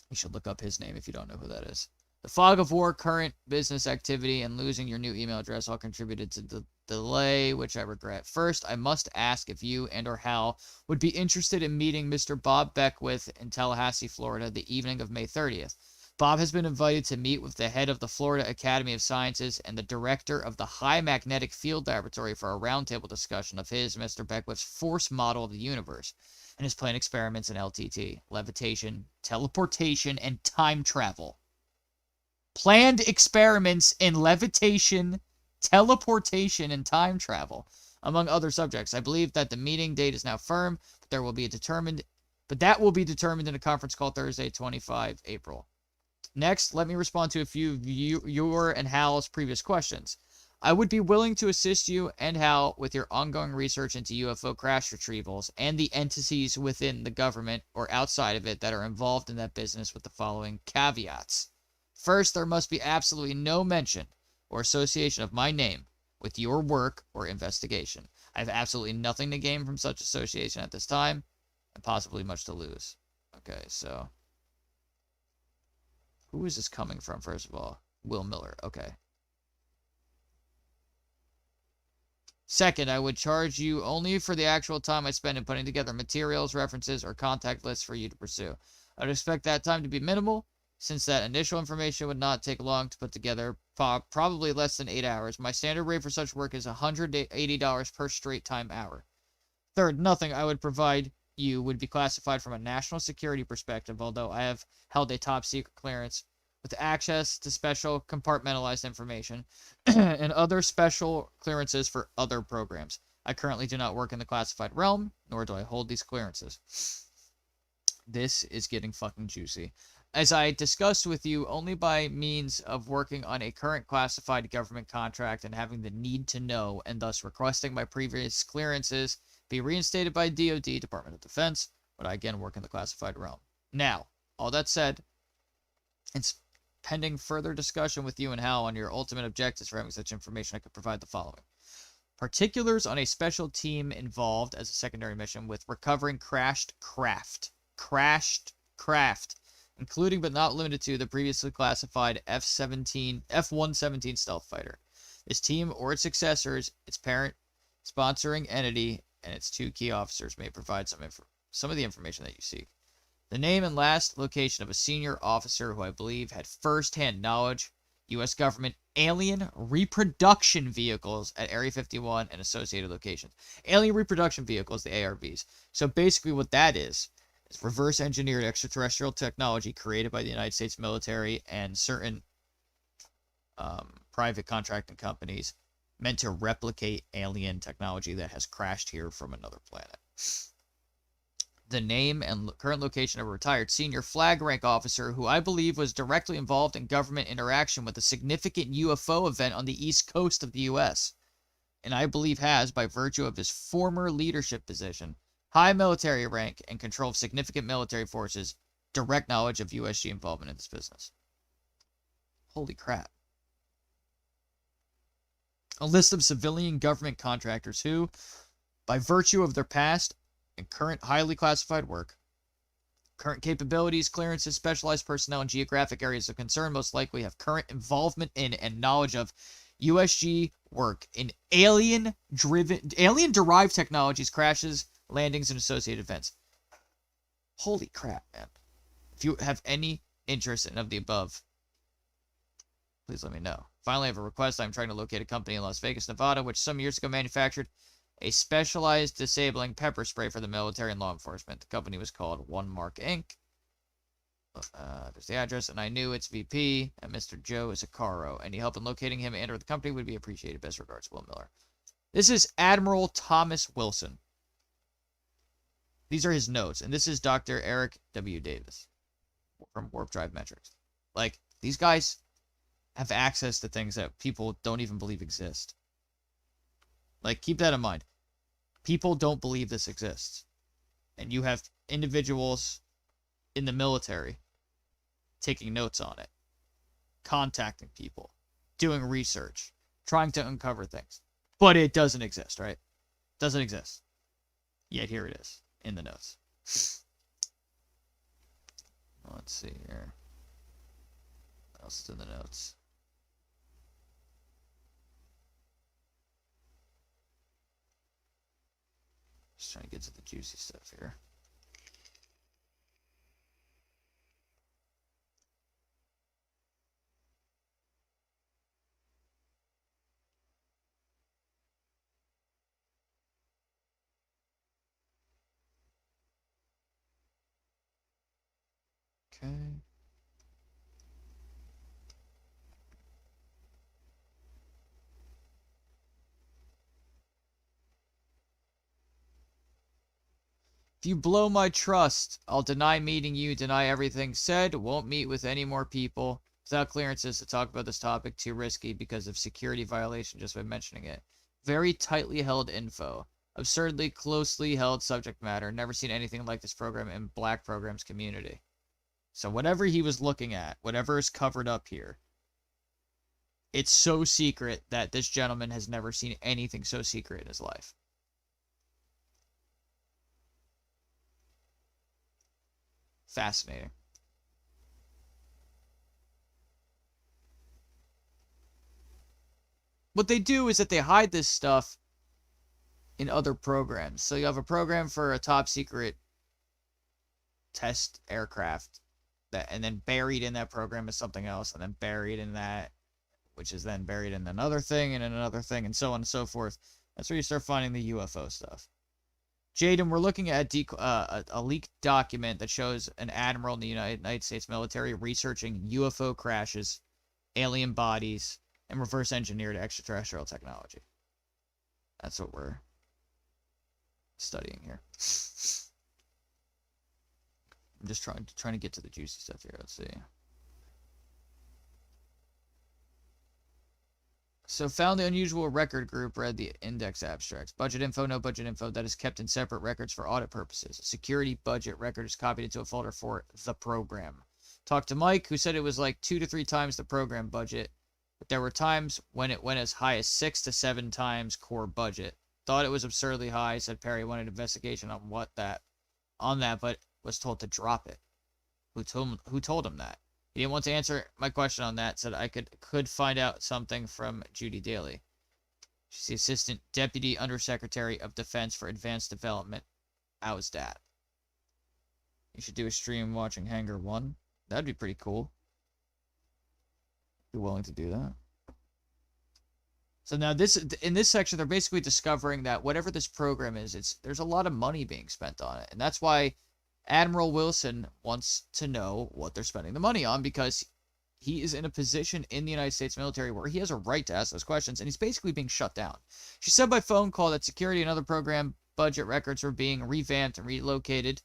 You should look up his name if you don't know who that is. The fog of war, current business activity, and losing your new email address all contributed to the delay, which I regret. First, I must ask if you and or Hal would be interested in meeting Mr. Bob Beckwith in Tallahassee, Florida, the evening of May 30th. Bob has been invited to meet with the head of the Florida Academy of Sciences and the director of the High Magnetic Field Laboratory for a roundtable discussion of his, Mr. Beckwith's, force model of the universe and his planned experiments in LTT, levitation, teleportation, and time travel. Planned experiments in levitation, teleportation, and time travel, among other subjects. I believe that the meeting date is now firm, but that will be determined in a conference call Thursday, 25 April. Next, let me respond to a few of your and Hal's previous questions. I would be willing to assist you and Hal with your ongoing research into UFO crash retrievals and the entities within the government or outside of it that are involved in that business with the following caveats. First, there must be absolutely no mention or association of my name with your work or investigation. I have absolutely nothing to gain from such association at this time, and possibly much to lose. Okay, so who is this coming from, first of all? Will Miller, okay. Second, I would charge you only for the actual time I spend in putting together materials, references, or contact lists for you to pursue. I would expect that time to be minimal, since that initial information would not take long to put together, probably less than 8 hours. My standard rate for such work is $180 per straight time hour. Third, nothing I would provide you would be classified from a national security perspective, although I have held a top secret clearance with access to special compartmentalized information and other special clearances for other programs. I currently do not work in the classified realm, nor do I hold these clearances. This is getting fucking juicy. As I discussed with you, only by means of working on a current classified government contract and having the need to know, and thus requesting my previous clearances be reinstated by DoD, Department of Defense, would I again work in the classified realm. Now, all that said, it's pending further discussion with you and Hal on your ultimate objectives for having such information. I could provide the following. Particulars on a special team involved as a secondary mission with recovering crashed craft, including but not limited to the previously classified F-117 stealth fighter. This team or its successors, its parent sponsoring entity, and its 2 key officers may provide some of the information that you seek. The name and last location of a senior officer who I believe had first-hand knowledge, U.S. government alien reproduction vehicles at Area 51 and associated locations. Alien reproduction vehicles, the ARVs. So basically what that is reverse-engineered extraterrestrial technology created by the United States military and certain private contracting companies meant to replicate alien technology that has crashed here from another planet. The name and current location of a retired senior flag rank officer who I believe was directly involved in government interaction with a significant UFO event on the east coast of the U.S., and I believe has, by virtue of his former leadership position, high military rank, and control of significant military forces, direct knowledge of USG involvement in this business. Holy crap. A list of civilian government contractors who, by virtue of their past and current highly classified work, current capabilities, clearances, specialized personnel, and geographic areas of concern, most likely have current involvement in and knowledge of USG work in alien-derived technologies, crashes, landings, and associated events. Holy crap, man. If you have any interest in of the above, please let me know. Finally, I have a request. I'm trying to locate a company in Las Vegas, Nevada, which some years ago manufactured a specialized disabling pepper spray for the military and law enforcement. The company was called One Mark Inc. There's the address, and I knew its VP, and Mr. Joe Isacaro. Any help in locating him and or the company would be appreciated. Best regards, Will Miller. This is Admiral Thomas Wilson. These are his notes, and this is Dr. Eric W. Davis from Warp Drive Metrics. Like, these guys have access to things that people don't even believe exist. Like, keep that in mind. People don't believe this exists. And you have individuals in the military taking notes on it, contacting people, doing research, trying to uncover things. But it doesn't exist, right? Doesn't exist. Yet here it is in the notes. Let's see here. What else is in the notes? Just trying to get to the juicy stuff here. Okay. If you blow my trust, I'll deny meeting you, deny everything said, won't meet with any more people without clearances to talk about this topic. Too risky because of security violation just by mentioning it. Very tightly held info. Absurdly closely held subject matter. Never seen anything like this program in Black Programs community. So whatever he was looking at, whatever is covered up here, it's so secret that this gentleman has never seen anything so secret in his life. Fascinating. What they do is that they hide this stuff in other programs. So you have a program for a top secret test aircraft, and then buried in that program is something else, and then buried in that, which is then buried in another thing, and in another thing, and so on and so forth. That's where you start finding the UFO stuff. Jaden, we're looking at a leaked document that shows an admiral in the United States military researching UFO crashes, alien bodies, and reverse engineered extraterrestrial technology. That's what we're studying here. I'm just trying to get to the juicy stuff here. Let's see. So found the unusual record group, read the index abstracts. Budget info, no budget info. That is kept in separate records for audit purposes. Security budget record is copied into a folder for the program. Talked to Mike, who said it was like 2 to 3 times the program budget. But there were times when it went as high as 6 to 7 times core budget. Thought it was absurdly high. Said Perry wanted an investigation on that, but was told to drop it. Who told him that? He didn't want to answer my question on that. Said I could find out something from Judy Daly. She's the Assistant Deputy Undersecretary of Defense for Advanced Development. How's that? You should do a stream watching Hangar 1. That'd be pretty cool. Be willing to do that. So now in this section, they're basically discovering that whatever this program is, there's a lot of money being spent on it. And that's why Admiral Wilson wants to know what they're spending the money on, because he is in a position in the United States military where he has a right to ask those questions, and he's basically being shut down. She said by phone call that security and other program budget records were being revamped and relocated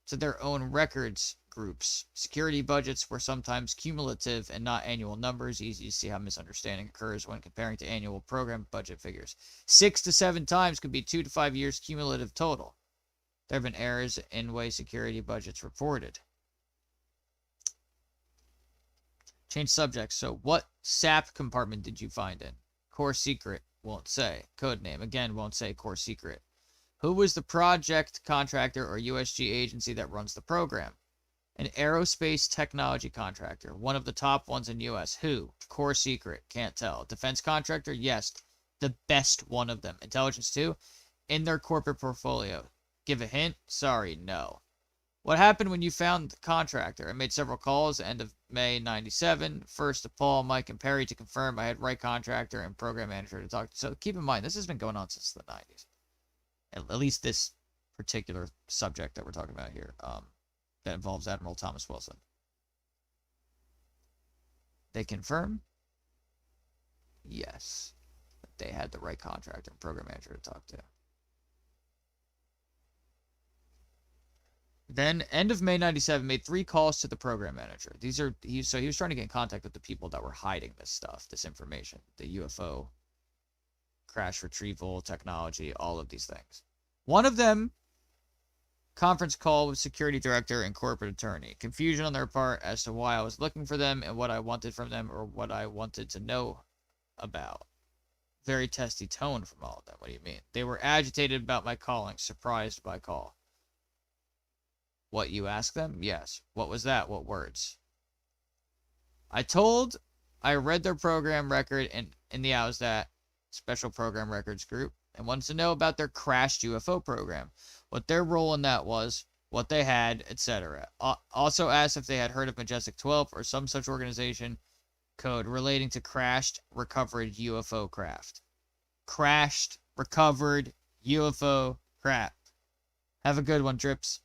to their own records groups. Security budgets were sometimes cumulative and not annual numbers. Easy to see how misunderstanding occurs when comparing to annual program budget figures. 6 to 7 times could be 2 to 5 years cumulative total. There have been errors in way security budgets reported. Change subject. So what SAP compartment did you find in? Core secret. Won't say. Codename. Again, won't say core secret. Who was the project contractor or USG agency that runs the program? An aerospace technology contractor. One of the top ones in US. Who? Core secret. Can't tell. Defense contractor? Yes. The best one of them. Intelligence too? In their corporate portfolio. Give a hint? Sorry, no. What happened when you found the contractor? I made several calls end of May 97. First to Paul, Mike, and Perry to confirm I had right contractor and program manager to talk to. So keep in mind, this has been going on since the 90s. At least this particular subject that we're talking about here, that involves Admiral Thomas Wilson. They confirm? Yes. That they had the right contractor and program manager to talk to. Then, end of May 97, made 3 calls to the program manager. So he was trying to get in contact with the people that were hiding this stuff, this information, the UFO, crash retrieval technology, all of these things. One of them, conference call with security director and corporate attorney. Confusion on their part as to why I was looking for them and what I wanted from them or what I wanted to know about. very testy tone from all of them. What do you mean? They were agitated about my calling, surprised by call. What, you asked them? Yes. What was that? What words? I read their program record in the OWSDAT Special Program Records group and wanted to know about their crashed UFO program, what their role in that was, what they had, etc. Also asked if they had heard of Majestic 12 or some such organization code relating to crashed, recovered UFO craft. Crashed, recovered UFO craft. Have a good one, Drips.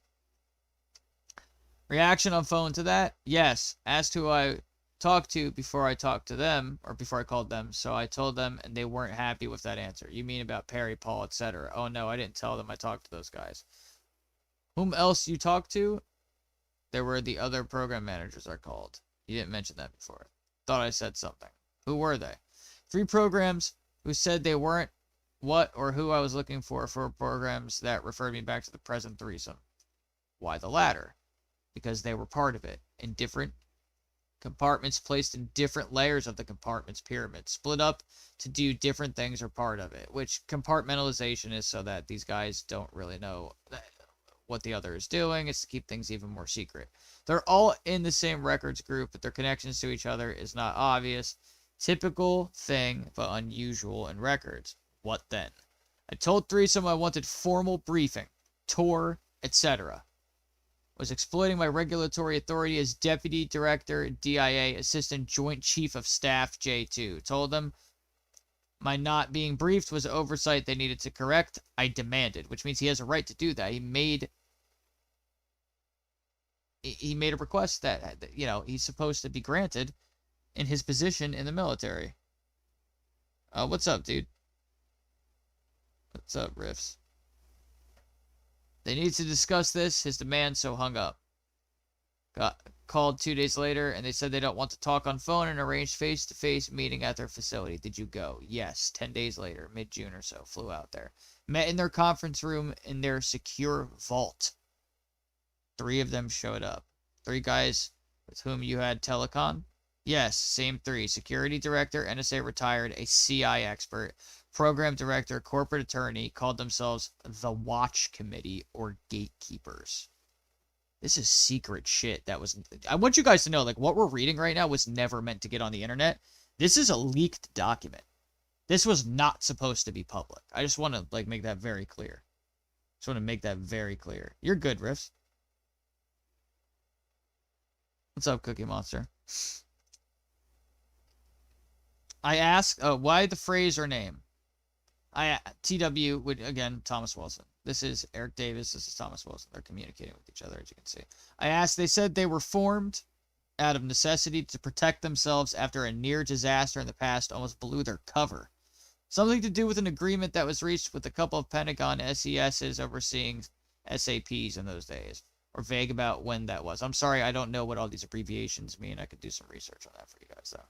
Reaction on phone to that? Yes. Asked who I talked to before I talked to them, or before I called them, so I told them and they weren't happy with that answer. You mean about Perry, Paul, etc. Oh no, I didn't tell them I talked to those guys. Whom else you talked to? There were the other program managers are called. You didn't mention that before. Thought I said something. Who were they? 3 programs who said they weren't what or who I was looking for programs that referred me back to the present threesome. Why the latter? Because they were part of it, in different compartments placed in different layers of the compartment's pyramid, split up to do different things or part of it, which compartmentalization is so that these guys don't really know what the other is doing. It's to keep things even more secret. They're all in the same records group, but their connections to each other is not obvious. Typical thing, but unusual in records. What then? I told Threesome I wanted formal briefing, tour, etc. Was exploiting my regulatory authority as Deputy Director, DIA, Assistant Joint Chief of Staff, J2. Told them my not being briefed was oversight they needed to correct. I demanded, which means he has a right to do that. He made a request that, you know, he's supposed to be granted in his position in the military. What's up, dude? What's up, Riffs? They needed to discuss this, his demand, so hung up. Got called 2 days later, and they said they don't want to talk on phone and arranged face-to-face meeting at their facility. Did you go? Yes. 10 days later, mid-June or so, flew out there. Met in their conference room in their secure vault. 3 of them showed up. 3 guys with whom you had telecon? Yes, same 3. Security director, NSA retired, a CI expert, program director, corporate attorney, called themselves the Watch Committee or Gatekeepers. This is secret shit that was... I want you guys to know, like, what we're reading right now was never meant to get on the internet. This is a leaked document. This was not supposed to be public. I just want to, like, make that very clear. Just want to make that very clear. You're good, Riffs. What's up, Cookie Monster? I asked, why the phrase or name? TW would, again, Thomas Wilson. This is Eric Davis. This is Thomas Wilson. They're communicating with each other, as you can see. I asked, they said they were formed out of necessity to protect themselves after a near disaster in the past almost blew their cover. Something to do with an agreement that was reached with a couple of Pentagon SESs overseeing SAPs in those days. Or vague about when that was. I'm sorry, I don't know what all these abbreviations mean. I could do some research on that for you guys, though.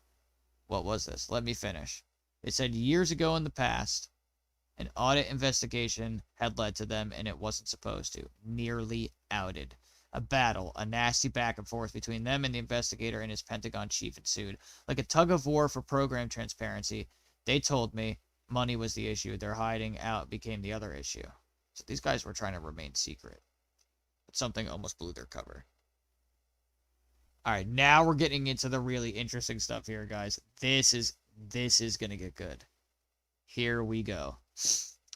What was this? Let me finish. They said years ago in the past, an audit investigation had led to them, and it wasn't supposed to. Nearly outed. A battle, a nasty back and forth between them and the investigator and his Pentagon chief ensued. Like a tug of war for program transparency. They told me money was the issue. Their hiding out became the other issue. So these guys were trying to remain secret. But something almost blew their cover. Alright, now we're getting into the really interesting stuff here, guys. This is gonna get good. Here we go.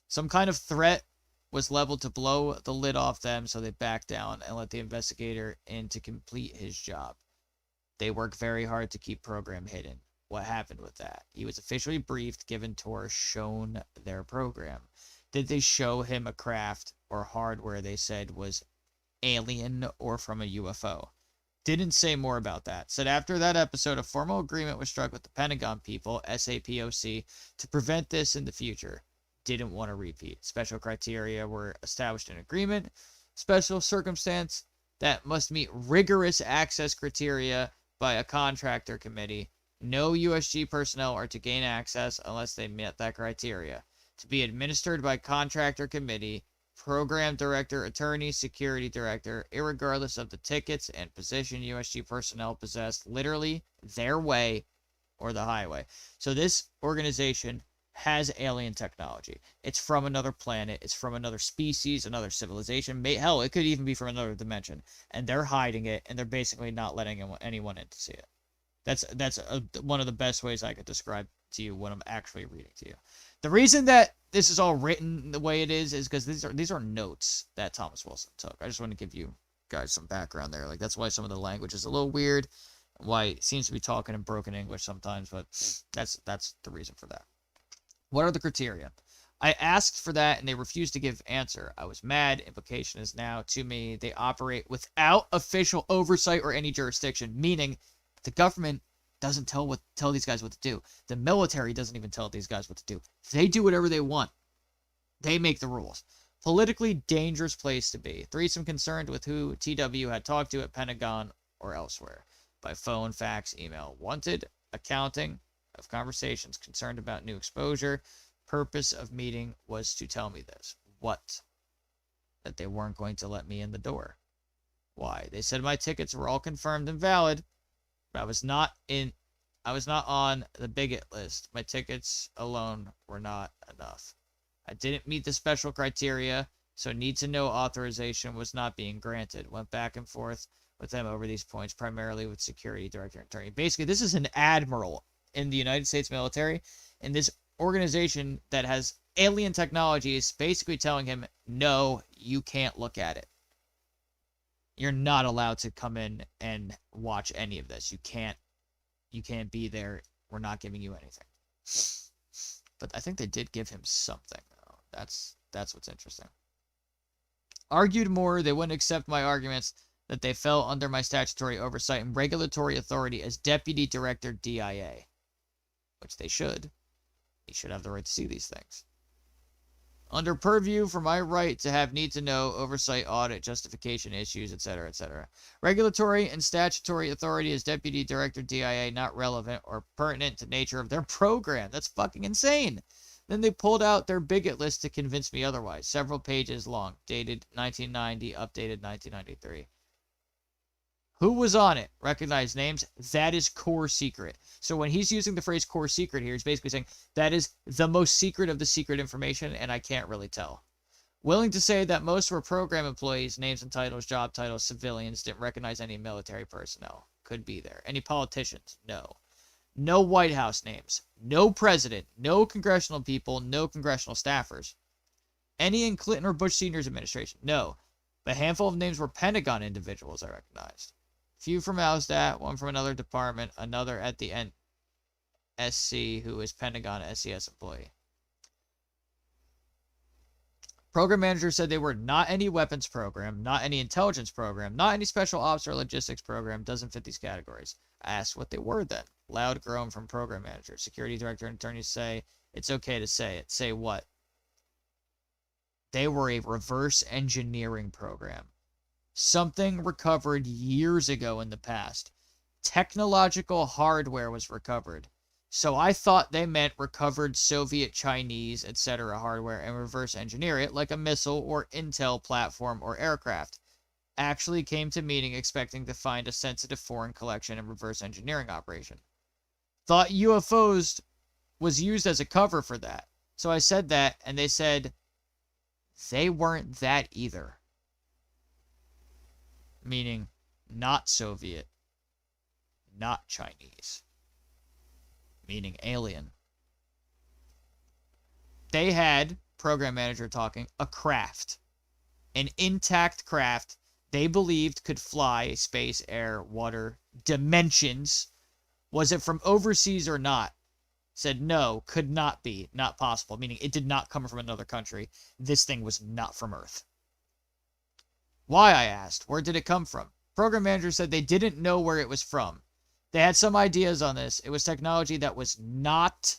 Some kind of threat was leveled to blow the lid off them, so they backed down and let the investigator in to complete his job. They work very hard to keep program hidden. What happened with that? He was officially briefed, given tours, shown their program. Did they show him a craft or hardware they said was alien or from a UFO? Didn't say more about that. Said after that episode, a formal agreement was struck with the Pentagon people, SAPOC, to prevent this in the future. Didn't want to repeat. Special criteria were established in agreement. Special circumstance that must meet rigorous access criteria by a contractor committee. No USG personnel are to gain access unless they met that criteria. To be administered by contractor committee, program director, attorney, security director, irregardless of the tickets and position USG personnel possessed, literally their way or the highway. So this organization has alien technology. It's from another planet. It's from another species, another civilization. Hell, it could even be from another dimension. And they're hiding it, and they're basically not letting anyone in to see it. That's one of the best ways I could describe to you what I'm actually reading to you. The reason that this is all written the way it is because these are notes that Thomas Wilson took. I just want to give you guys some background there. Like, that's why some of the language is a little weird, why it seems to be talking in broken English sometimes, but that's the reason for that. What are the criteria? I asked for that and they refused to give answer. I was mad. Implication is now to me they operate without official oversight or any jurisdiction, meaning the government doesn't tell these guys what to do. The military doesn't even tell these guys what to do. They do whatever they want. They make the rules. Politically dangerous place to be. Threesome concerned with who TW had talked to at Pentagon or elsewhere. By phone, fax, email. Wanted accounting of conversations concerned about new exposure. Purpose of meeting was to tell me this. What? That they weren't going to let me in the door. Why? They said my tickets were all confirmed and valid, but I was not on the bigot list. My tickets alone were not enough. I didn't meet the special criteria, so need to know authorization was not being granted. Went back and forth with them over these points, primarily with security director and attorney. Basically, this is an admiral in the United States military, and this organization that has alien technology is basically telling him, no, you can't look at it. You're not allowed to come in and watch any of this. You can't be there. We're not giving you anything. But I think they did give him something. That's what's interesting. Argued more, they wouldn't accept my arguments that they fell under my statutory oversight and regulatory authority as Deputy Director DIA. Which they should. He should have the right to see these things. Under purview for my right to have need to know, oversight, audit, justification issues, etc., etc. Regulatory and statutory authority as Deputy Director DIA not relevant or pertinent to nature of their program. That's fucking insane. Then they pulled out their bigot list to convince me otherwise. Several pages long. Dated 1990, updated 1993. Who was on it? Recognized names? That is core secret. So when he's using the phrase core secret here, he's basically saying that is the most secret of the secret information, and I can't really tell. Willing to say that most were program employees, names and titles, job titles, civilians, didn't recognize any military personnel. Could be there. Any politicians? No. No White House names. No president. No congressional people. No congressional staffers. Any in Clinton or Bush Sr.'s administration? No. A handful of names were Pentagon individuals I recognized. Few from ALSTAT, one from another department, another at the NSC who is Pentagon SES employee. Program manager said they were not any weapons program, not any intelligence program, not any special ops or logistics program, doesn't fit these categories. I asked what they were then. Loud groan from program manager. Security director and attorneys say, it's okay to say it. Say what? They were a reverse engineering program. Something recovered years ago in the past. Technological hardware was recovered. So I thought they meant recovered Soviet, Chinese, etc. hardware and reverse engineer it like a missile or intel platform or aircraft. Actually came to meeting expecting to find a sensitive foreign collection and reverse engineering operation. Thought UFOs was used as a cover for that. So I said that and they said they weren't that either. Meaning not Soviet, not Chinese. Meaning alien. They had, program manager talking, a craft. An intact craft they believed could fly space, air, water, dimensions. Was it from overseas or not? Said no, could not be, not possible. Meaning it did not come from another country. This thing was not from Earth. Why, I asked. Where did it come from? Program manager said they didn't know where it was from. They had some ideas on this. It was technology that was not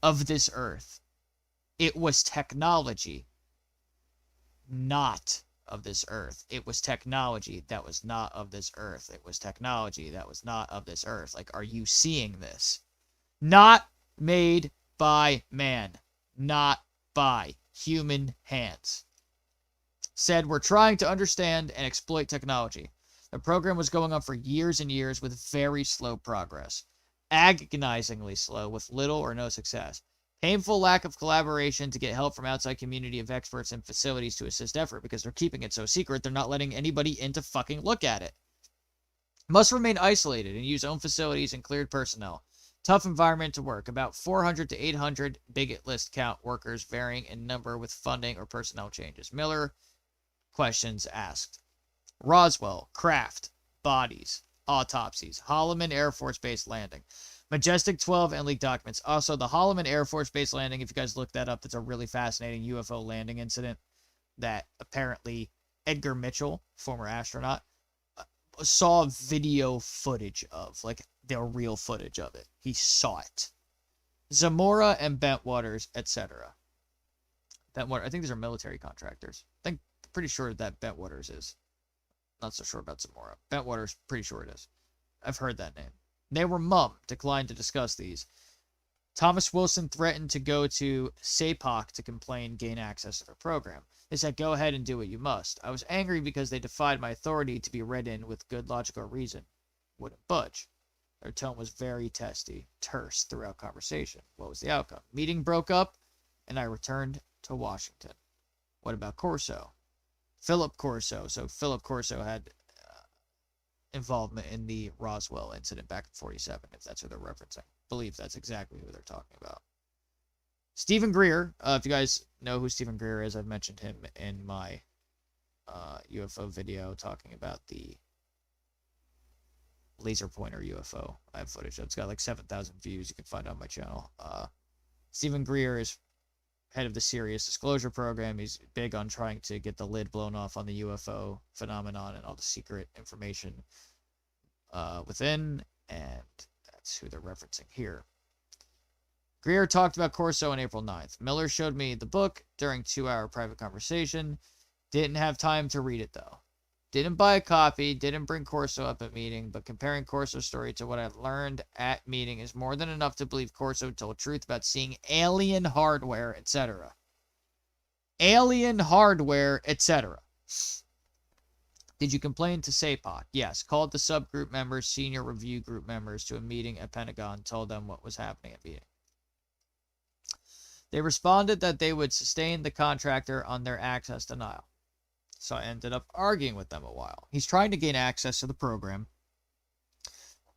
of this earth. It was technology not of this earth. It was technology that was not of this earth. It was technology that was not of this earth. Like, are you seeing this? Not made by man. Not by human hands. Said, we're trying to understand and exploit technology. The program was going on for years and years with very slow progress. Agonizingly slow with little or no success. Painful lack of collaboration to get help from outside community of experts and facilities to assist effort because they're keeping it so secret. They're not letting anybody in to fucking look at it. Must remain isolated and use own facilities and cleared personnel. Tough environment to work. About 400 to 800 bigot list count workers varying in number with funding or personnel changes. Miller questions asked. Roswell, craft, bodies, autopsies, Holloman Air Force Base landing. Majestic 12 and leaked documents. Also, the Holloman Air Force Base landing, if you guys look that up, that's a really fascinating UFO landing incident that apparently Edgar Mitchell, former astronaut, saw video footage of, like the real footage of it. He saw it. Zamora and Bentwaters, etc. Bentwater, I think these are military contractors. Pretty sure that Bentwaters is. Not so sure about Zamora. Bentwaters, pretty sure it is. I've heard that name. They were mum, declined to discuss these. Thomas Wilson threatened to go to SAPOC to complain, gain access to their program. They said, go ahead and do what you must. I was angry because they defied my authority to be read in with good logical reason. Wouldn't budge. Their tone was very terse throughout conversation. What was the outcome? Meeting broke up, and I returned to Washington. What about Corso? Philip Corso. So Philip Corso had involvement in the Roswell incident back in 47, if that's who they're referencing. I believe that's exactly who they're talking about. Stephen Greer. If you guys know who Stephen Greer is, I've mentioned him in my UFO video talking about the laser pointer UFO. I have footage. It's got like 7,000 views. You can find it on my channel. Stephen Greer is head of the Serious Disclosure Program. He's big on trying to get the lid blown off on the UFO phenomenon and all the secret information within, and that's who they're referencing here. Greer talked about Corso on April 9th. Miller showed me the book during 2-hour private conversation. Didn't have time to read it, though. Didn't buy a copy, didn't bring Corso up at meeting, but comparing Corso's story to what I learned at meeting is more than enough to believe Corso told truth about seeing alien hardware, etc. Alien hardware, etc. Did you complain to SAPOC? Yes. Called the subgroup members, senior review group members to a meeting at Pentagon, told them what was happening at meeting. They responded that they would sustain the contractor on their access denial. So I ended up arguing with them a while. He's trying to gain access to the program.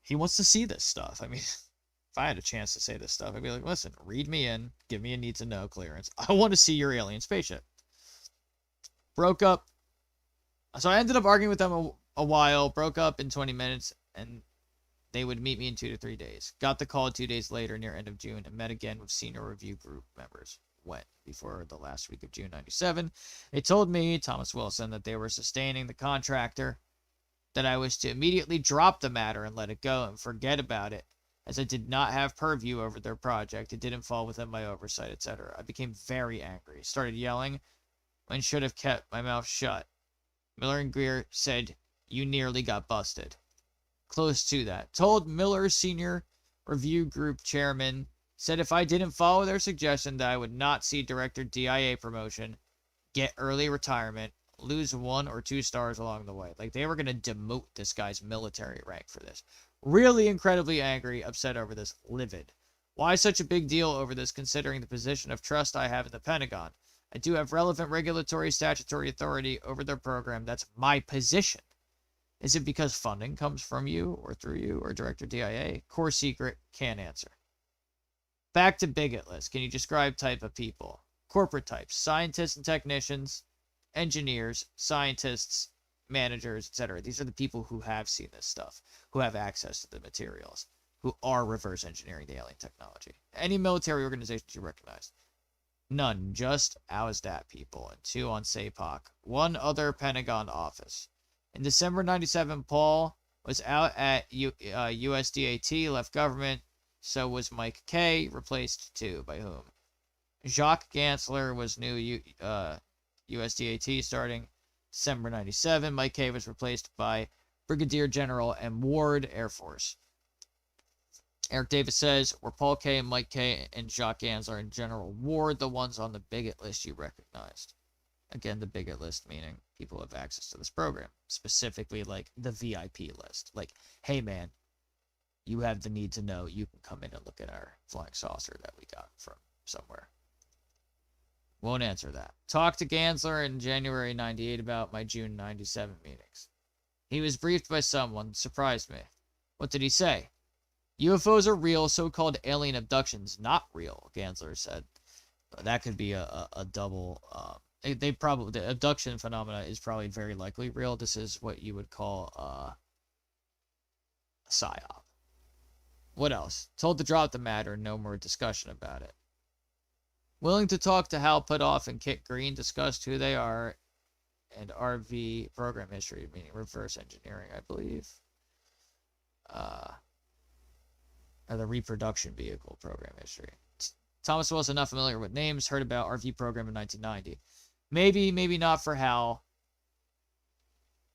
He wants to see this stuff. I mean, if I had a chance to say this stuff, I'd be like, listen, read me in. Give me a need-to-know clearance. I want to see your alien spaceship. Broke up. So I ended up arguing with them a while. Broke up in 20 minutes. And they would meet me in 2 to 3 days. Got the call 2 days later near end of June. And met again with senior review group members. Went before the last week of June 97. They told me, Thomas Wilson, that they were sustaining the contractor, that I was to immediately drop the matter and let it go and forget about it, as I did not have purview over their project. It didn't fall within my oversight, etc. I became very angry, started yelling and should have kept my mouth shut. Miller and Greer said, you nearly got busted. Close to that. Told Miller's senior review group chairman, said if I didn't follow their suggestion that I would not see director DIA promotion, get early retirement, lose 1 or 2 stars along the way. Like, they were going to demote this guy's military rank for this. Really incredibly angry, upset over this, livid. Why such a big deal over this considering the position of trust I have in the Pentagon? I do have relevant regulatory statutory authority over their program. That's my position. Is it because funding comes from you or through you or director DIA? Core secret, can't answer. Back to bigot list. Can you describe type of people? Corporate types. Scientists and technicians, engineers, scientists, managers, etc. These are the people who have seen this stuff, who have access to the materials, who are reverse engineering the alien technology. Any military organizations you recognize? None. Just AUSDAT people and 2 on SAPOC. 1 other Pentagon office. In December 97, Paul was out at USDAT, left government. So was Mike K, replaced 2. By whom? Jacques Gansler was new USDAT starting December 97. Mike K was replaced by Brigadier General M. Ward, Air Force. Eric Davis says, were Paul K, Mike K, and Jacques Gansler and General Ward the ones on the bigot list you recognized? Again, the bigot list meaning people who have access to this program. Specifically, like, the VIP list. Like, hey, man, you have the need to know, you can come in and look at our flying saucer that we got from somewhere. Won't answer that. Talked to Gansler in January 98 about my June 97 meetings. He was briefed by someone. Surprised me. What did he say? UFOs are real. So-called alien abductions not real, Gansler said. That could be a double... They probably... The abduction phenomena is probably very likely real. This is what you would call a psyop. What else? Told to drop the matter. No more discussion about it. Willing to talk to Hal Putoff and Kit Green, discussed who they are and RV program history, meaning reverse engineering, I believe. Or the reproduction vehicle program history. Thomas Wilson, not familiar with names, heard about RV program in 1990. Maybe not for Hal.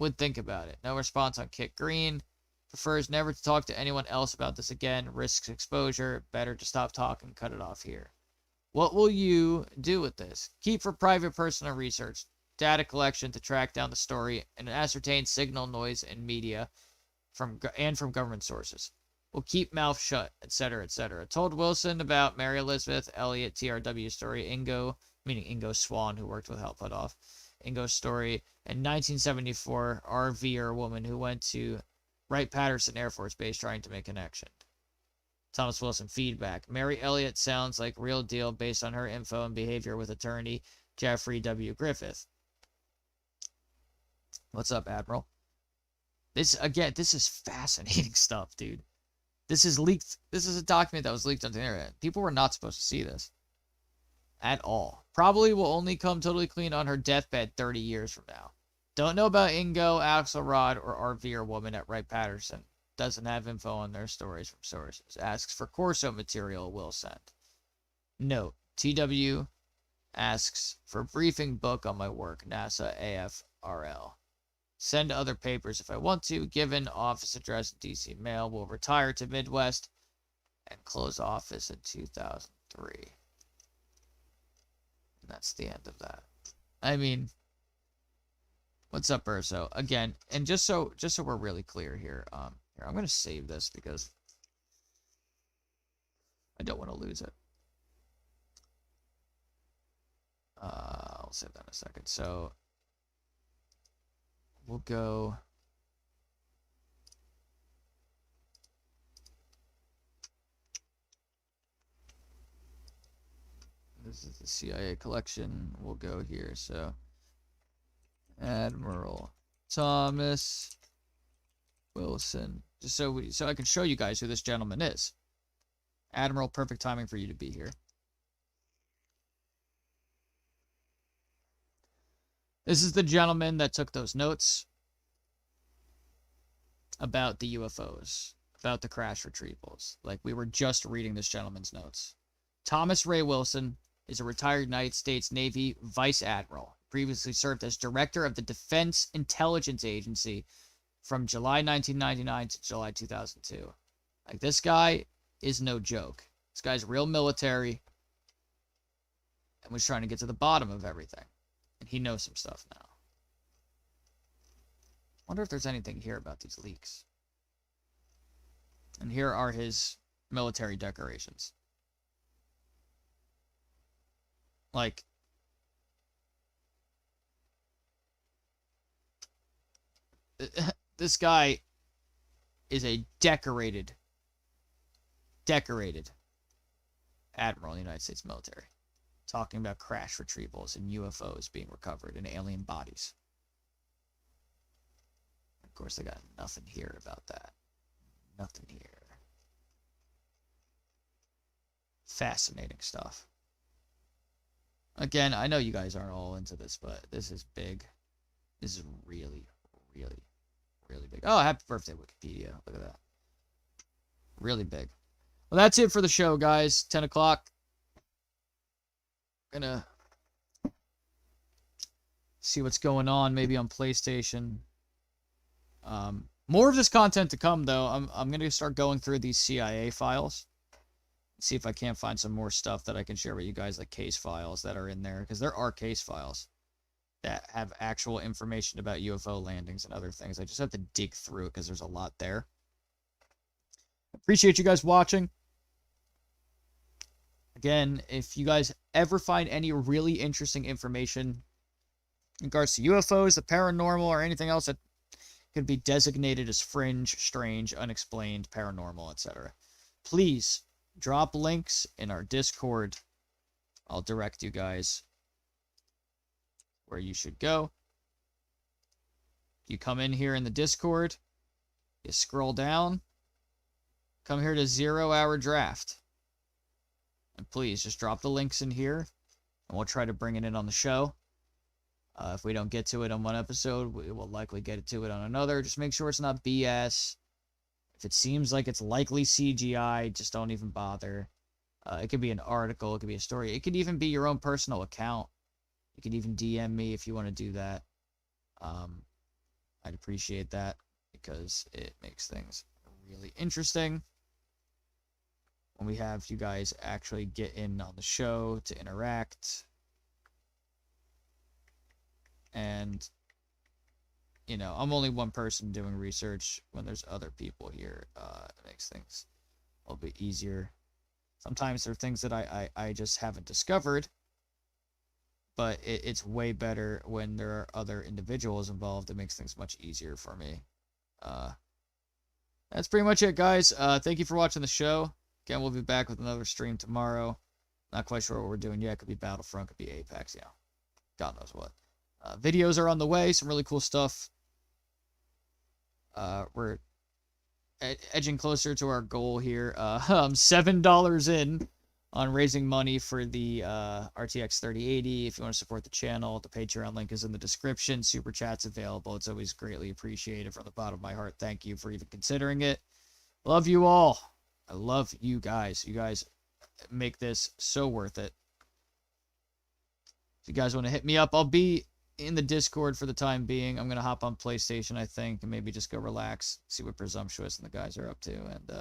Would think about it. No response on Kit Green. Prefers never to talk to anyone else about this again. Risks exposure. Better to stop talking. Cut it off here. What will you do with this? Keep for private personal research, data collection to track down the story, and ascertain signal noise and media from government sources. We'll keep mouth shut, etc., etc. Told Wilson about Mary Elizabeth Elliott TRW story, Ingo, meaning Ingo Swan, who worked with Hal Putoff, Ingo's story, and 1974 RVer woman who went to Wright-Patterson Air Force Base trying to make connection. Thomas Wilson feedback. Mary Elliott sounds like real deal based on her info and behavior with attorney Jeffrey W. Griffith. What's up, Admiral? This is fascinating stuff, dude. This is leaked. This is a document that was leaked on the internet. People were not supposed to see this. At all. Probably will only come totally clean on her deathbed 30 years from now. Don't know about Ingo, Axelrod, or RVer woman at Wright-Patterson. Doesn't have info on their stories from sources. Asks for Corso material, will send. Note, TW asks for briefing book on my work, NASA AFRL. Send other papers if I want to. Given office address in DC mail. Will retire to Midwest and close office in 2003. And that's the end of that. I mean, what's up, Urso? Again, and just so we're really clear here, here, I'm going to save this because I don't want to lose it. I'll save that in a second. So we'll go. This is the CIA collection. We'll go here. So Admiral Thomas Wilson. Just so I can show you guys who this gentleman is. Admiral, perfect timing for you to be here. This is the gentleman that took those notes about the UFOs, about the crash retrievals. Like, we were just reading this gentleman's notes. Thomas Ray Wilson is a retired United States Navy Vice Admiral. Previously served as Director of the Defense Intelligence Agency from July 1999 to July 2002. Like, this guy is no joke. This guy's real military and was trying to get to the bottom of everything. And he knows some stuff now. Wonder if there's anything here about these leaks. And here are his military decorations. Like, this guy is a decorated admiral in the United States military. Talking about crash retrievals and UFOs being recovered in alien bodies. Of course, they got nothing here about that. Nothing here. Fascinating stuff. Again, I know you guys aren't all into this, but this is big. This is really, really, really big. Oh, happy birthday, Wikipedia. Look at that. Really big. Well, that's it for the show, guys. 10 o'clock. Gonna see what's going on, maybe on PlayStation. More of this content to come, though. I'm gonna start going through these CIA files. See if I can't find some more stuff that I can share with you guys, like case files that are in there, because there are case files that have actual information about UFO landings and other things. I just have to dig through it because there's a lot there. Appreciate you guys watching. Again, if you guys ever find any really interesting information in regards to UFOs, the paranormal, or anything else that could be designated as fringe, strange, unexplained, paranormal, etc., please drop links in our Discord. I'll direct you guys where you should go. You come in here in the Discord, you scroll down, come here to 0 Hour Draft. And please, just drop the links in here, and we'll try to bring it in on the show. If we don't get to it on one episode, we will likely get to it on another. Just make sure it's not BS. If it seems like it's likely CGI, just don't even bother. It could be an article, it could be a story. It could even be your own personal account. You could even DM me if you want to do that. I'd appreciate that, because it makes things really interesting when we have you guys actually get in on the show to interact. And, you know, I'm only one person doing research. When there's other people here, it makes things a little bit easier. Sometimes there are things that I just haven't discovered, but it's way better when there are other individuals involved. It makes things much easier for me. That's pretty much it, guys. Thank you for watching the show. Again, we'll be back with another stream tomorrow. Not quite sure what we're doing yet. Could be Battlefront, could be Apex, you know. God knows what. Videos are on the way. Some really cool stuff. We're edging closer to our goal here. I'm $7 in on raising money for the RTX 3080. If you want to support the channel, the Patreon link is in the description. Super Chat's available. It's always greatly appreciated from the bottom of my heart. Thank you for even considering it. Love you all. I love you guys. You guys make this so worth it. If you guys want to hit me up, I'll be in the Discord for the time being. I'm going to hop on PlayStation, I think, and maybe just go relax, see what Presumptuous and the guys are up to. And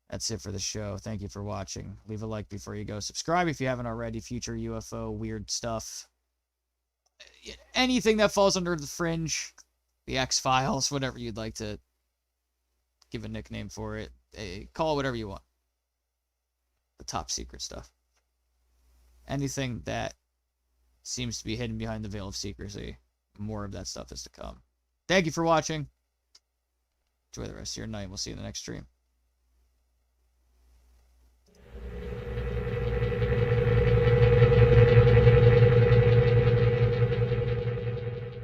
that's it for the show. Thank you for watching. Leave a like before you go. Subscribe if you haven't already. Future UFO, weird stuff. Anything that falls under the fringe, the X-Files, whatever you'd like to give a nickname for it. Call it whatever you want. The top secret stuff. Anything that seems to be hidden behind the veil of secrecy. More of that stuff is to come. Thank you for watching. Enjoy the rest of your night. We'll see you in the next stream.